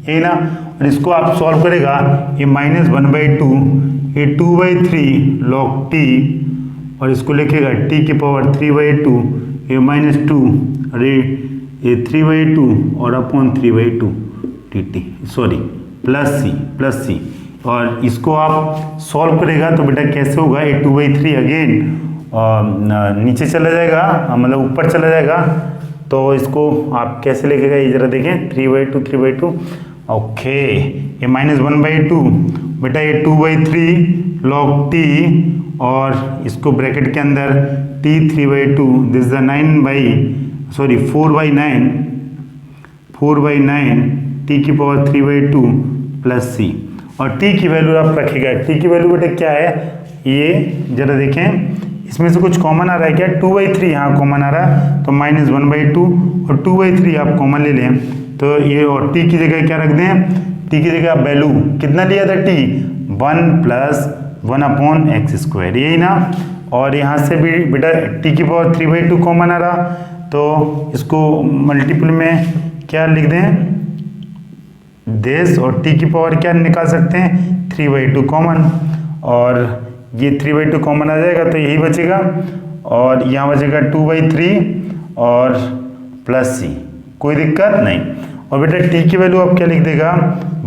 यही ना। और इसको आप सॉल्व करेगा, ये -1/2, ये 2/3 log t, और इसको लिखेगा t की पावर 3/2, ये -2, अरे ये 3/2 और upon 3/2 t t, sorry plus c, और इसको आप सॉल्व करेगा तो बेटा कैसे होगा, ये 2/3 अगेन नीचे चला जाएगा, मतलब ऊपर चला जाएगा, तो इसको आप कैसे लिखेगा ये जरा देखें, 3/2 ओके, ये -1/2 बेटा, ये 2/3 log t, और इसको ब्रैकेट के अंदर t 3/2, दिस इज 4/9 t की पावर 3/2 प्लस सी, और t की वैल्यू आप रखेगा, t की वैल्यू बेटा क्या है, ये जरा देखें, इसमें से कुछ कॉमन आ रहा है क्या, 2/3 यहाँ कॉमन आ रहा है, तो -1/2 और 2/3 आप कॉमन ले लें, तो ये, और t की जगह क्या रख दें, t की जगह आप वैल्यू कितना लिया था t, 1 + 1/x², यही ना। और यहाँ से भी बेटा t की पावर 3/2 कॉमन आ रहा, तो इसको मल्टीपल में क्या लिख दें, दिस, और t की पावर क्या निकाल सकते हैं 3/2 कॉमन, और ये 3/2 कॉमन आ जाएगा तो यही बचेगा, और यहाँ बचेगा 2/3 और प्लस सी, कोई दिक्कत नहीं। और बेटा t की वैल्यू आप क्या लिख देगा,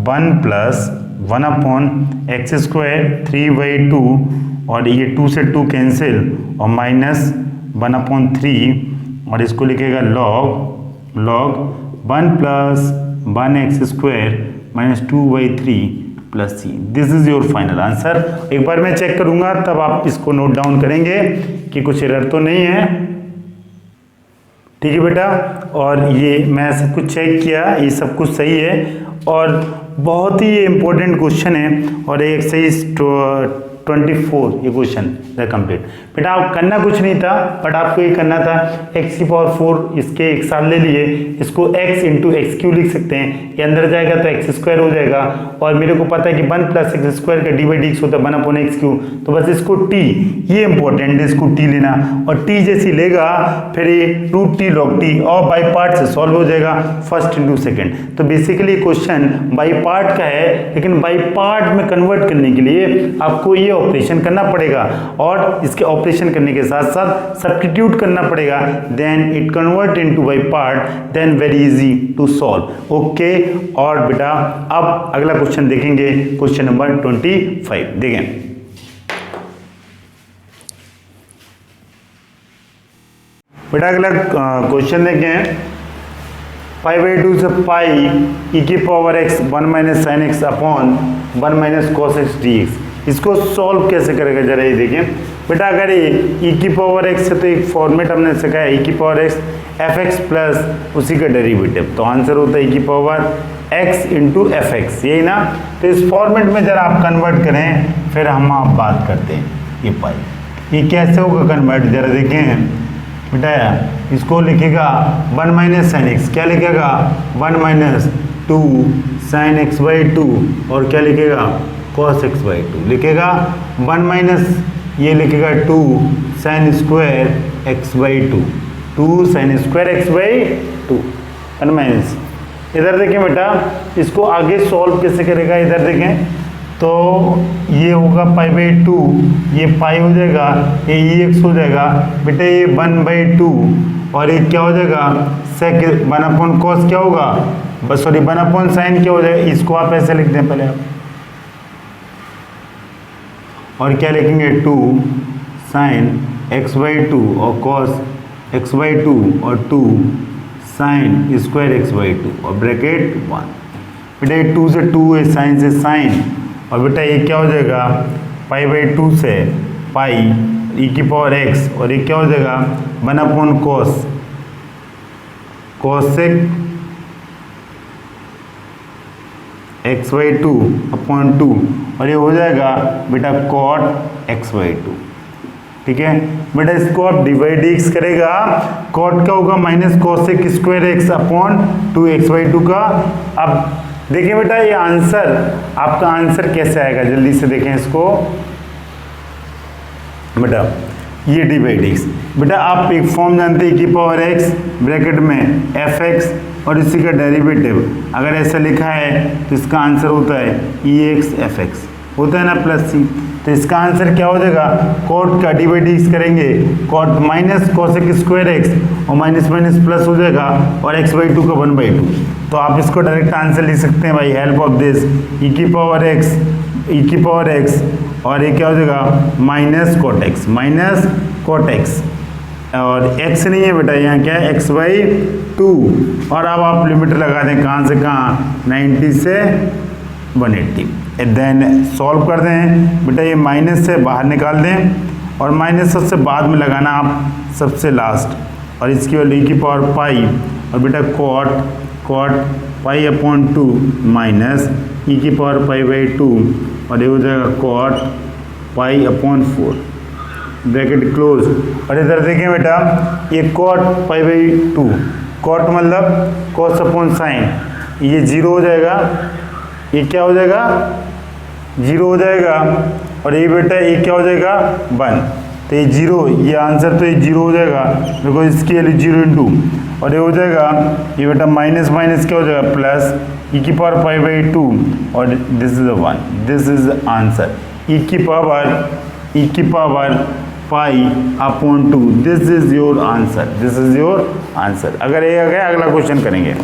1 + 1/x², 3/2, और ये 2 से 2 कैंसिल, और -1/3, और इसको लिखेगा log 1 + 1x² - 2/3 plus c, this is your final answer. एक बार मैं चेक करूंगा तब आप इसको नोट डाउन करेंगे कि कुछ एरर तो नहीं है, ठीक है बेटा। और ये मैं सब कुछ चेक किया, ये सब कुछ सही है, और बहुत ही इम्पोर्टेंट क्वेश्चन है, और एक सही 24 ये क्वेश्चन है कंप्लीट। बेटा आप करना कुछ नहीं था, बट आपको ये करना था x की पावर 4 इसके एक साथ ले लिए, इसको x × x³ लिख सकते हैं, ये अंदर जाएगा तो x² हो जाएगा, और मेरे को पता है कि 1 + x² का d/dx होता है 1/x³, तो बस इसको t, ये इंपॉर्टेंट है, इसको t लेना, और t जैसी लेगा फिर ये √t log t, और बाई पार्ट से सॉल्व हो जाएगा, फर्स्ट × सेकेंड। तो बेसिकली क्वेश्चन बाई पार्ट का है, लेकिन बाई पार्ट में कन्वर्ट करने के लिए आपको ये ऑपरेशन करना पड़ेगा, और इसके ऑपरेशन करने के साथ साथ सब्स्टिट्यूट करना पड़ेगा, then it convert into by part, then very easy to solve. Okay, और बेटा अब अगला क्वेश्चन देखेंगे, क्वेश्चन नंबर 25 देखें। बेटा अगला क्वेश्चन देखें, π/2 से पाई e की power x 1 - sin x upon 1 - cos x dx, इसको सॉल्व कैसे करेगा जरा ये देखें। बेटा अगर ये e की पावर x है तो एक फॉर्मेट हमने सीखा है, e की पावर x fx प्लस उसी का डेरिवेटिव, तो आंसर होता है e की पावर x × fx, यही ना। तो इस फॉर्मेट में जरा आप कन्वर्ट करें, फिर हम आप बात करते हैं। ये पाई ये कैसे होगा कन्वर्ट, जरा देखें बेटा। इसको लिखेगा 1 - sin x, क्या लिखेगा 1 - 2 sin x/2, और क्या लिखेगा cos x/2 लिखेगा, 1 - ये लिखेगा 2 sin² x/2, 2 sin² x/2 1 - इधर देखें बेटा, इसको आगे सॉल्व कैसे करेगा, इधर देखें तो ये होगा π/2, ये पाई हो जाएगा, ये ex हो जाएगा बेटा, ये 1/2, और ये क्या हो जाएगा sec 1/cos क्या होगा, बस सॉरी 1/sin क्या हो जाएगा, इसको आप ऐसे लिख दें पहले आप, और क्या लिखेंगे 2 sin x/2 और cos x/2 और 2 sin square x/2 और ब्रैकेट 1। बेटा ये 2 से 2 है, साइन से साइन, और बेटा ये क्या हो जाएगा π/2 से पाई ई की पावर एक्स, और ये क्या हो जाएगा 1 अपॉन कोस कोसेक x/2 अपॉन 2, और ये हो जाएगा बेटा कॉट x/2। ठीक है बेटा, इसको आप डिवाइड x करेगा, कॉट का होगा minus cosec square x upon 2x/2 का। अब देखिए बेटा ये आंसर, आपका आंसर कैसे आएगा, जल्दी से देखें इसको बेटा। ये डिवाइड x बेटा, आप एक फॉर्म जानते हैं कि पावर x ब्रैकेट में fx और इसी का डेरिवेटिव, अगर ऐसा लिखा है तो इसका आंसर होता है ex fx, होता है ना प्लस c। तो इसका आंसर क्या हो जाएगा, कॉट का डिवाइड x करेंगे, cot minus cosec square x और माइनस माइनस प्लस हो जाएगा, और x/2 का 1/2। तो आप इसको डायरेक्ट आंसर लिख सकते हैं भाई, हेल्प ऑफ दिस e की पावर x और ये क्या हो जाएगा माइनस कॉट x, और x नहीं है बेटा, यहाँ क्या है x/2। और अब आप लिमिट लगा दें, कहाँ से कहाँ 90 से 180, देन सॉल्व कर दें बेटा। ये माइनस से बाहर निकाल दें, और माइनस सबसे बाद में लगाना आप सबसे लास्ट, और इसकी वैल्यू e की पावर पाई, और बेटा cot pi upon 2 minus e की पावर पाई/2, और ये हो जाएगा cot pi upon 4 bracket close. और इधर देखें बेटा, ये कॉट पाई/2, कॉट मतलब कॉस अपॉन साइन, ये 0 हो जाएगा, ये क्या हो जाएगा 0 हो जाएगा, और ये बेटा ये क्या हो जाएगा 1, तो ये 0, ये आंसर तो ये 0 हो जाएगा, बिकॉज इसकी वैल्यू 0 × 2, और ये हो जाएगा ये बेटा माइनस माइनस क्या हो जाएगा प्लस e की पावर पाई/2, और this is 1, this is answer e की power pi upon 2, this is your answer. अगर ये आ गया अगला क्वेश्चन करेंगे।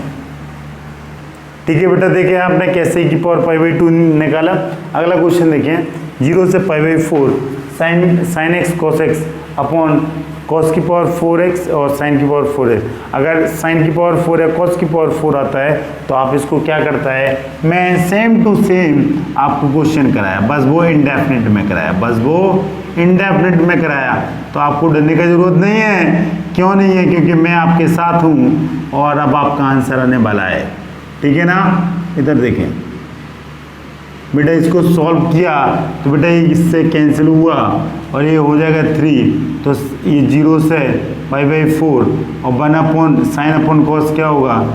ठीक है बेटा, देखिए आपने कैसे e की पावर पाई/2 निकाला। अगला क्वेश्चन देखें, 0 से पाई/4 sine x cos x upon cos की पावर 4x और साइन की पावर 4x। अगर साइन की पावर 4 या कॉस की पावर 4 आता है तो आप इसको क्या करता है, मैं सेम टू सेम आपको क्वेश्चन कराया, बस वो इंडेफिनिट में कराया, तो आपको डरने की जरूरत नहीं है। क्यों नहीं है, क्योंकि मैं आपके साथ हूँ और अब आपका आंसर आने वाला है। ठीक है ना, इधर देखें बेटा, इसको सॉल्व किया तो बेटा इससे कैंसिल हुआ और ये हो जाएगा 3, तो ये 0 से पाई/4 और 1 अपॉन साइन अपॉन कॉस क्या होगा,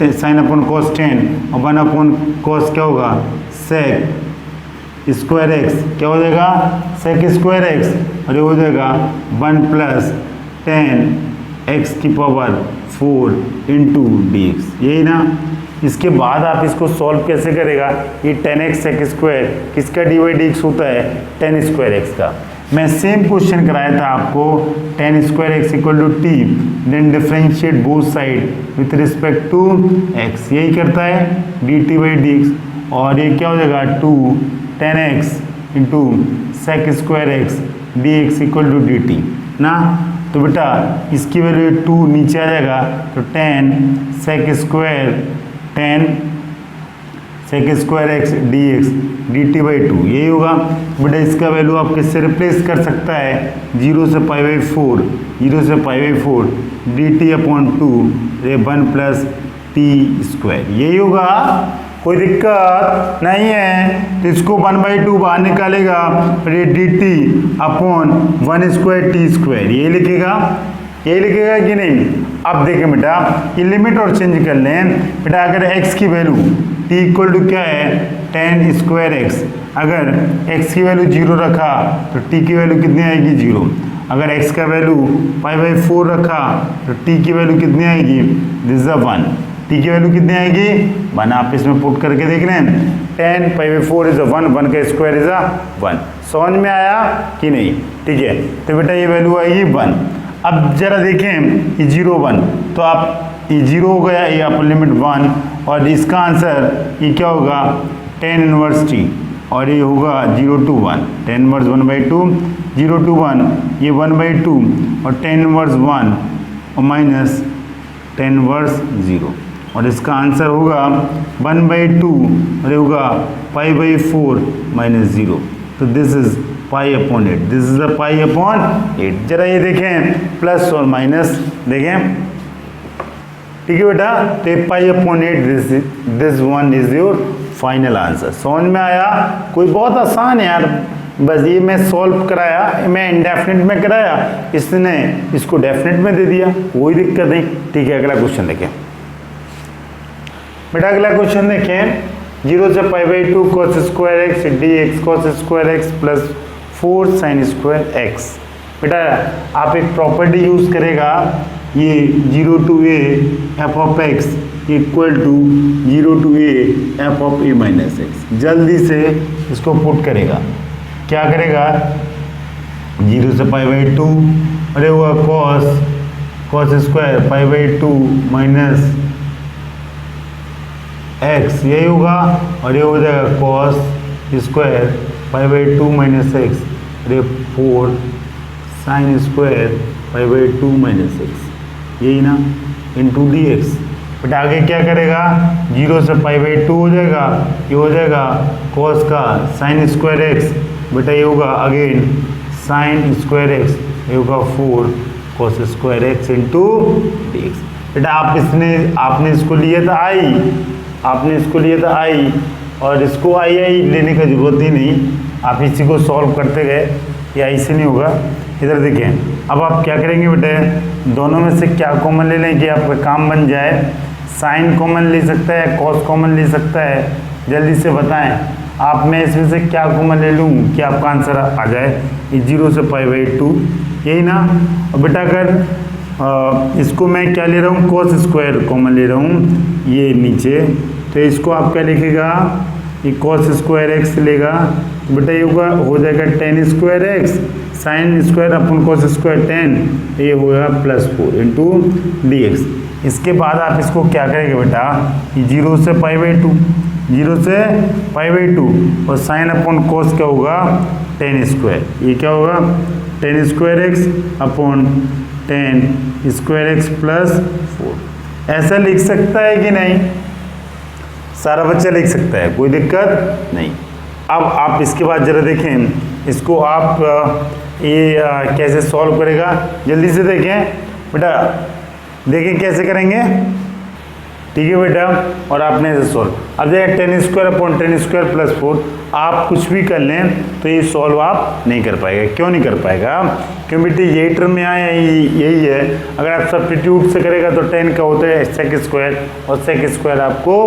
साइन अपॉन कॉस 10 और 1 अपॉन कॉस क्या होगा सेक स्क्वायर एक्स, क्या हो जाएगा सेक स्क्वायर एक्स, और ये हो जाएगा 1 + 10x की पावर 4 × dx, यही ना। इसके बाद आप इसको सॉल्व कैसे करेगा, ये 10x सेक स्क्वायर किसका डिवाइड x होता है 10 स्क्वायर एक्स का। मैं सेम क्वेश्चन कराया था आपको, 10 square x equal to t, then differentiate both side with respect to x, यही करता है dt/dx, और ये क्या हो जाएगा 2 10x × sec square x dx equal to dt ना। तो बेटा इसकी वैल्यू 2 नीचे आ जाएगा, तो 10 सेक स्क्वायर एक्स dx dt/2, यही होगा बेटा। इसका वैल्यू आप किससे रिप्लेस कर सकता है, 0 से पाई/4 dt/2 1 + t², यही होगा, कोई दिक्कत नहीं है। तो इसको 1/2 बाहर निकालेगा, और ये dt/1² t², यही लिखेगा कि नहीं। अब देखें बेटा, ये लिमिट और चेंज कर लें बेटा। अगर x की वैल्यू t इक्वल टू क्या है 10 स्क्वायर एक्स, अगर x की वैल्यू 0 रखा तो t की वैल्यू कितनी आएगी 0। अगर x का वैल्यू पाई/4 रखा तो t की वैल्यू कितनी आएगी, दिस इज 1, t की वैल्यू कितनी आएगी 1। आप इसमें पुट करके देख रहे हैं, 10 पाई/4 इज 1, 1 का स्क्वायर इज 1। समझ में आया कि नहीं, ठीक है। तो बेटा ये वैल्यू आएगी 1। अब जरा देखें ये 0 1, तो आप ये 0 हो गया, ये आप लिमिट 1, और इसका आंसर ये क्या होगा 10 इनवर्स t, और ये होगा 0 to 1, 10 इनवर्स 1/2, 0 to 1 ये 1/2, और 10 इनवर्स 1 और माइनस 10 इनवर्स 0, और इसका आंसर होगा 1/2, और ये होगा पाई/4 - 0। तो this is pi upon 8, this is the pi upon 8। जरा ये देखें प्लस और माइनस देखें, ठीक है बेटा। तो ये pi upon 8, this one is your final answer. समझ में आया? कोई बहुत आसान है यार, बस ये मैं सॉल्व कराया, मैं इंडेफिनिट में कराया, इसने इसको डेफिनेट में दे दिया, कोई दिक्कत नहीं। ठीक है, अगला क्वेश्चन देखें बेटा। अगला क्वेश्चन देखें, 0 से π/2 cos square x dx cos square x plus 4 sin square x. बेटा आप एक प्रॉपर्टी यूज करेगा, ये 0 to a f of x equal to 0 to a f of a minus x. जल्दी से इसको पुट करेगा, क्या करेगा? 0 से π/2 अरे हुआ cos स्क्वायर π/2 माइनस एक्स, यही होगा, और ये हो जाएगा cos स्क्वायर π/2 माइनस एक्स, अरे 4 sin स्क्वायर π/2 माइनस एक्स, यही ना, इंटू डी एक्स। बट आगे क्या करेगा? 0 से π/2 हो जाएगा, ये हो जाएगा cos का sin स्क्वायर एक्स, बेटा ये होगा अगेन sin स्क्वायर एक्स, ये होगा 4 cos square x into d x. बेटा आपने इसको लिया था आई, और इसको आई लेने का जरूरत ही नहीं, आप इसी को सॉल्व करते गए, ये आई से नहीं होगा। इधर देखें, अब आप क्या करेंगे बेटे, दोनों में से क्या कॉमन ले लें कि आपका काम बन जाए? साइन कॉमन ले सकता है, कॉस कॉमन ले सकता है, जल्दी से बताएं आप, मैं इसमें से क्या कॉमन ले लूँ कि आपका आंसर आ जाए? ये 0 से π/2, यही ना। और बेटा अगर इसको मैं क्या ले रहा हूँ, cos स्क्वायर कॉमन ले रहा हूँ, ये नीचे, तो इसको आप क्या लिखेगा? ये cos स्क्वायर एक्स लेगा, तो बेटा ये होगा, हो जाएगा tan square x sine square upon cos square 10, ये होगा प्लस 4 इंटू डी एक्स। इसके बाद आप इसको क्या करेंगे बेटा? ये 0 से π/2 और साइन अपन cos क्या होगा? tan स्क्वायर, ये क्या होगा? tan square x upon tan square x plus 4। ऐसा लिख सकता है कि नहीं? सारा बच्चा लिख सकता है, कोई दिक्कत नहीं। अब आप इसके बाद जरा देखें, इसको आप ये कैसे सॉल्व करेगा, जल्दी से देखें बेटा, देखें कैसे करेंगे, ठीक है बेटा। और आपने ऐसे सॉल्व, अब देखें tan square upon tan square plus 4, आप कुछ भी कर लें तो ये सॉल्व आप नहीं कर पाएगा। क्यों नहीं कर पाएगा? क्यों बेटे यही टर्म में आया, यही है। अगर आप सब्स्टिट्यूट से करेगा तो 10 का होता है सेक स्क्वायर, और सेक स्क्वायर आपको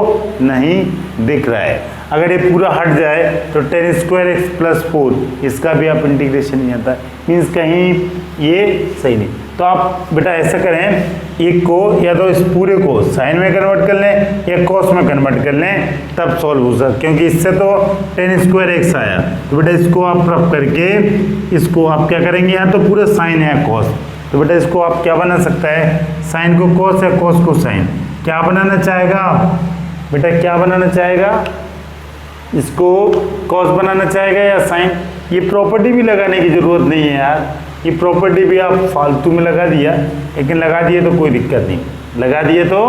नहीं दिख रहा है। अगर ये पूरा हट जाए तो tan स्क्वायर एक्स प्लस 4, इसका भी आप इंटीग्रेशन नहीं आता, मीन्स कहीं ये सही नहीं। तो आप बेटा ऐसा करें, एक को या तो इस पूरे को साइन में कन्वर्ट कर लें या कॉस में कन्वर्ट कर लें, तब सॉल्व हो सकता, क्योंकि इससे तो tan स्क्वायर एक्स आया, तो बेटा इसको आप रब करके इसको आप क्या करेंगे? यहाँ तो पूरा साइन है कॉस, तो बेटा इसको आप क्या बना सकता है? साइन को कॉस या कॉस को साइन, क्या बनाना चाहेगा बेटा? क्या बनाना चाहेगा? इसको कॉस बनाना चाहेगा या साइन? ये प्रॉपर्टी भी लगाने की जरूरत नहीं है यार, ये प्रॉपर्टी भी आप फालतू में लगा दिया, लेकिन लगा दिए तो कोई दिक्कत नहीं, लगा दिए तो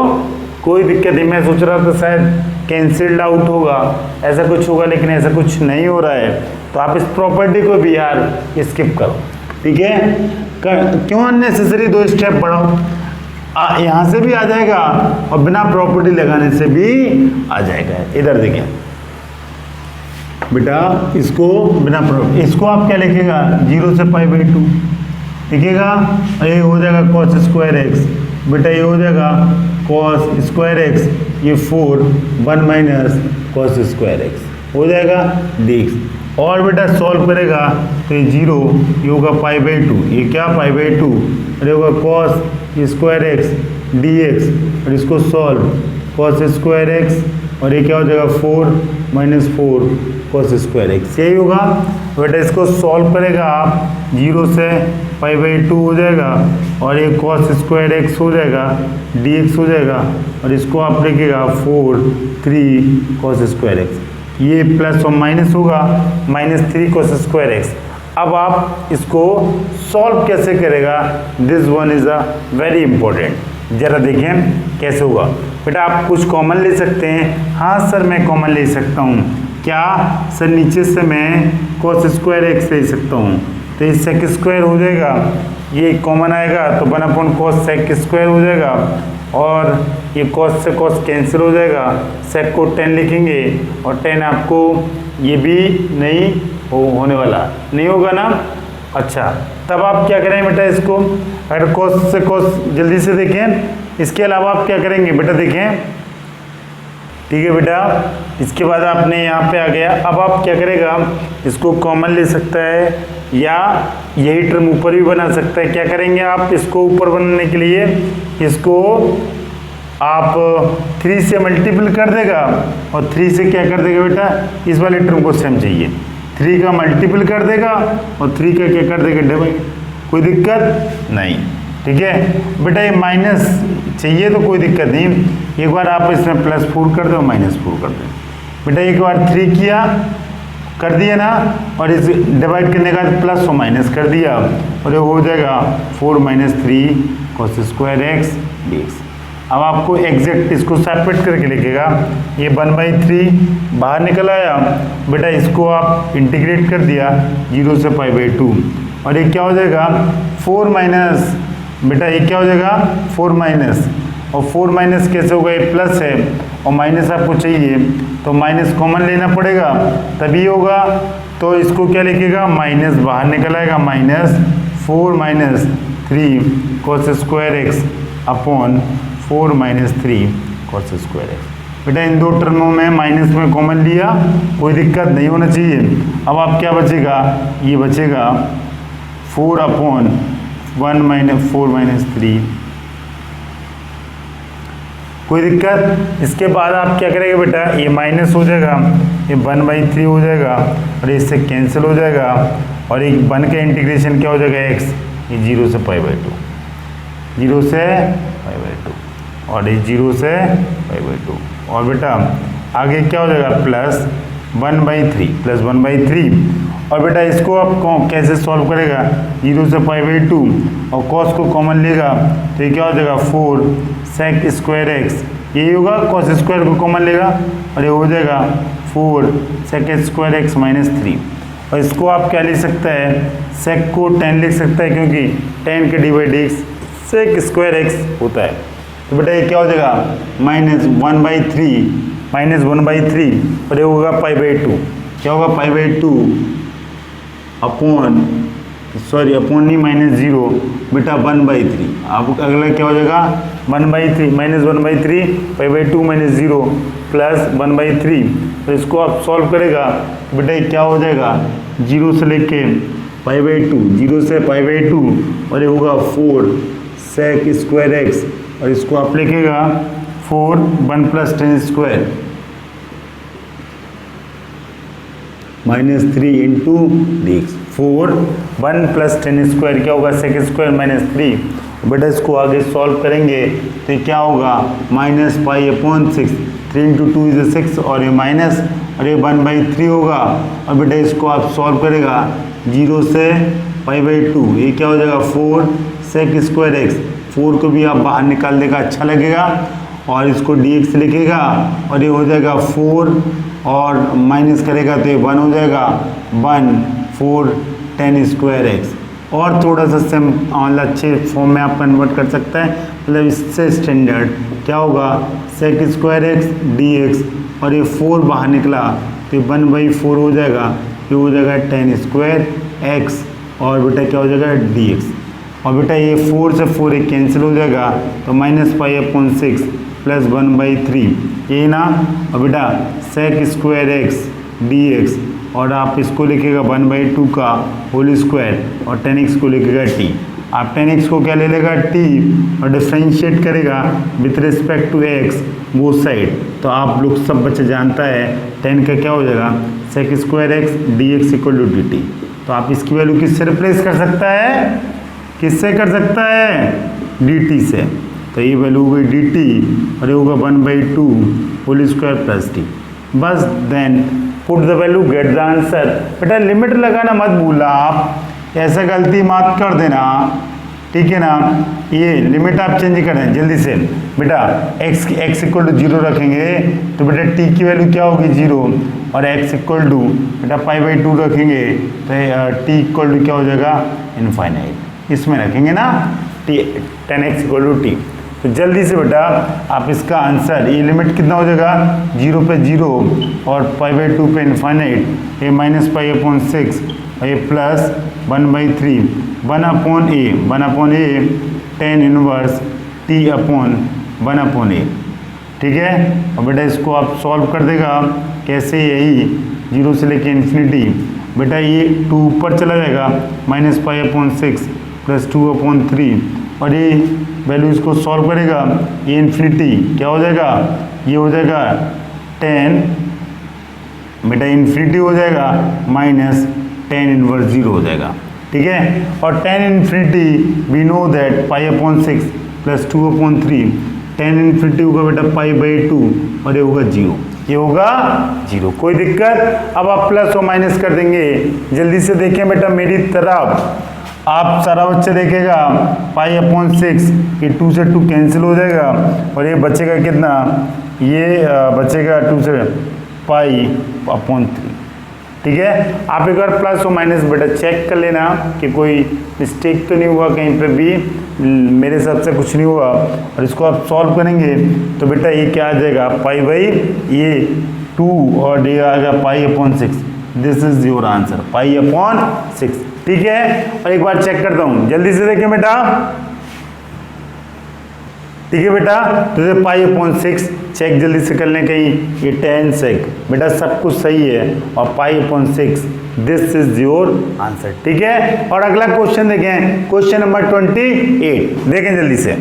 कोई दिक्कत नहीं। मैं सोच रहा था शायद कैंसिल्ड आउट होगा, ऐसा कुछ होगा, लेकिन ऐसा कुछ नहीं हो रहा है। तो आप इस प्रॉपर्टी को भी यार स्किप करो, ठीक है? क्यों अननेसेसरी 2 स्टेप बढ़ाओ? यहाँ से भी आ जाएगा और बिना प्रॉपर्टी लगाने से भी आ जाएगा। इधर देखें बेटा, इसको बिना इसको आप क्या लिखेगा? 0 से π/2 लिखेगा, ये हो जाएगा cos स्क्वायर एक्स, बेटा ये हो जाएगा cos स्क्वायर एक्स, ये 4 1 माइनस cos स्क्वायर एक्स हो जाएगा dx। और बेटा सॉल्व करेगा तो ये 0, ये होगा π/2, ये क्या π/2, अरे होगा cos स्क्वायर एक्स dx, और इसको सॉल्व cos स्क्वायर एक्स, और ये क्या हो जाएगा 4 माइनस 4 cos स्क्वायर एक्स, यही होगा बेटा। इसको सॉल्व करेगा आप, 0 से π/2 हो जाएगा, और ये cos स्क्वायर एक्स हो जाएगा, dx हो जाएगा, और इसको आप लिखिएगा 4 3 cos स्क्वायर एक्स, ये प्लस और माइनस होगा, -3 cos स्क्वायर एक्स। अब आप इसको सॉल्व कैसे करेगा? This one is a very important, जरा देखें कैसे होगा। बेटा आप कुछ कॉमन ले सकते हैं, हाँ सर मैं कॉमन ले सकता हूँ, क्या सर नीचे से मैं cos स्क्वायर एक्स ले सकता हूँ, तो ये सेक स्क्वायर हो जाएगा, ये कॉमन आएगा तो 1/cos सेक स्क्वायर हो जाएगा, और ये cos से cos कैंसिल हो जाएगा, सेक को 10 लिखेंगे और 10 आपको ये भी नहीं होने वाला, नहीं होगा ना। अच्छा, तब आप क्या करें बेटा, इसको अगर cos से cos जल्दी से देखें, इसके अलावा आप क्या करेंगे बेटा, देखें ठीक है बेटा। इसके बाद आपने यहाँ पे आ गया, अब आप क्या करेगा, इसको कॉमन ले सकता है या यही टर्म ऊपर भी बना सकता है। क्या करेंगे आप, इसको ऊपर बनाने के लिए इसको आप 3 से मल्टीपल कर देगा, और 3 से क्या कर देगा बेटा, इस वाले टर्म को सेम चाहिए, 3 का मल्टीपल कर देगा और 3 का क्या कर देगा, डिवाइड। कोई दिक्कत नहीं, ठीक है बेटा। ये माइनस चाहिए तो कोई दिक्कत नहीं, एक बार आप इसमें +4 कर दो, -4 कर दो बेटा। एक बार 3 किया, कर दिया ना, और इस डिवाइड करने का प्लस और माइनस कर दिया, और ये हो जाएगा 4 - 3 cos स्क्वायर एक्स dx। अब आपको एग्जैक्ट इसको सेपरेट करके लिखेगा, ये 1/3 बाहर निकल आया बेटा, इसको आप इंटीग्रेट कर दिया 0 से π/2, और ये क्या हो जाएगा 4 माइनस, बेटा ये क्या हो जाएगा 4 माइनस, और 4 माइनस कैसे होगा, ये प्लस है और माइनस आपको चाहिए तो माइनस कॉमन लेना पड़ेगा तभी होगा, तो इसको क्या लिखेगा, माइनस बाहर निकल आएगा, -4 - 3 cos square x upon 4 - 3 cos square x. बेटा इन दो टर्मों में माइनस में कॉमन लिया, कोई दिक्कत नहीं होना चाहिए। अब आप क्या बचेगा, ये बचेगा 4/1 - 4 - 3, कोई दिक्कत। इसके बाद आप क्या करेंगे बेटा, ये माइनस हो जाएगा, ये 1/3 हो जाएगा, और इससे कैंसिल हो जाएगा, और एक 1 का इंटीग्रेशन क्या हो जाएगा x, ये 0 से π/2, 0 से π/2, और ये 0 से π/2, और बेटा आगे क्या हो जाएगा +1/3 + 1/3, और बेटा इसको आप कैसे सॉल्व करेगा, 0 से π/2 और cos को कॉमन लेगा तो ये क्या हो जाएगा 4 sec स्क्वायर एक्स, यही होगा, cos स्क्वायर को कॉमन लेगा और ये हो जाएगा 4 sec स्क्वायर एक्स -3, और इसको आप क्या लिख सकता है, sec को 10 लिख सकता है क्योंकि 10 के /x sec स्क्वायर एक्स होता है। तो बेटा ये क्या हो जाएगा -1/3 और ये होगा π/2, क्या होगा π/2 अपॉन नहीं -0 बेटा 1/3। अब अगला क्या हो जाएगा 1/3 -1/3 π/2 -0 प्लस 1/3, तो इसको आप सॉल्व करेगा बेटा ये क्या हो जाएगा 0 से लेके π/2, 0 से π/2, और ये होगा 4 sec स्क्वायर एक्स, और इसको आप लिखेगा 4 1 + 10 स्क्वायर -3 × dx, 4 1 + 10 स्क्वायर क्या होगा sec स्क्वायर -3। बेटा इसको आगे सॉल्व करेंगे तो क्या होगा -π/6, 3 × 2 = 6, और ये माइनस, और ये 1/3 होगा, और बेटा इसको आप सॉल्व करेगा 0 से π/2, ये क्या हो जाएगा 4 sec स्क्वायर एक्स, 4 को भी आप बाहर निकाल देगा, अच्छा लगेगा, और इसको dx लिखेगा, और ये हो जाएगा 4 और माइनस करेगा तो ये 1 हो जाएगा 1 4 10 स्क्वायर एक्स, और थोड़ा सा सेम मतलब अच्छे फॉर्म में आप कन्वर्ट कर सकते हैं, मतलब इससे स्टैंडर्ड क्या होगा sec स्क्वायर एक्स dx, और ये 4 बाहर निकला तो ये 1/4 हो जाएगा, ये हो जाएगा 10 स्क्वायर एक्स, और बेटा क्या हो जाएगा dx, और बेटा ये 4 से 4 एक कैंसिल हो जाएगा तो -π/6 + 1/3, ये ना, और बेटा sec स्क्वायर एक्स dx, और आप इसको लिखेगा 1/2 का होल स्क्वायर, और 10x को लिखेगा t, आप 10x को क्या ले लेगा t, और डिफ्रेंशिएट करेगा विथ रिस्पेक्ट टू x वो साइड, तो आप लोग सब बच्चे जानता है 10 का क्या हो जाएगा sec square x dx = dt, तो आप इसकी वैल्यू किससे रिप्लेस कर सकता है, किससे कर सकता है dt से, तो ये वैल्यू हो गई dt, और ये होगा 1/2 होल स्क्वायर प्लस t, बस then put the value get the answer. बेटा लिमिट लगाना मत भूलना, आप ऐसा गलती मत कर देना ठीक है ना। ये लिमिट आप चेंज करें जल्दी से बेटा, x इक्वल टू 0 रखेंगे तो बेटा t की वैल्यू क्या होगी 0, और x इक्वल टू बेटा π/2 रखेंगे तो t इक्वल टू क्या हो जाएगा इनफाइनाइट, इसमें रखेंगे ना tan x equal to t। तो जल्दी से बेटा आप इसका आंसर, ये लिमिट कितना हो जाएगा 0 पे 0 और π/2 पे इनफाइनाइट, ये -π/6 और ये plus 1/3 1 a tan inverse t/1 a। ठीक है। और बेटा इसको आप सॉल्व कर देगा कैसे, यही 0 से लेके इन्फिनिटी, बेटा ये 2 ऊपर चला जाएगा -π/6 प्लस 2/3, और ये वैल्यू इसको सॉल्व करेगा, ये इन्फिनिटी क्या हो जाएगा, ये हो जाएगा tan, बेटा इन्फिनिटी हो जाएगा माइनस tan इनवर्स 0 हो जाएगा। ठीक है। और tan infinity we know that π/6 plus 2/3, tan infinity होगा बेटा π/2 और ये होगा 0, ये होगा 0। कोई दिक्कत। अब आप प्लस और माइनस कर देंगे, जल्दी से देखें बेटा मेरी तरफ, आप सारा बच्चा देखेगा π/6, ये 2 से 2 कैंसिल हो जाएगा और ये बचेगा कितना, ये बचेगा 2 से π/3। ठीक है। आप एक बार प्लस और माइनस बेटा चेक कर लेना कि कोई मिस्टेक तो नहीं हुआ कहीं पे भी, मेरे हिसाब से कुछ नहीं हुआ। और इसको आप सॉल्व करेंगे तो बेटा ये क्या आ जाएगा ये 2 और ये आ गया π/6, दिस इज योर आंसर π/6। ठीक है। और एक बार चेक करता हूं, जल्दी से देखें बेटा। ठीक है बेटा, तो ये π/6 चेक जल्दी से कर लें, कहीं ये tan sec, बेटा सब कुछ सही है, और π/6 दिस इज योर आंसर। ठीक है। और अगला क्वेश्चन देखें, क्वेश्चन नंबर 28 देखें जल्दी से।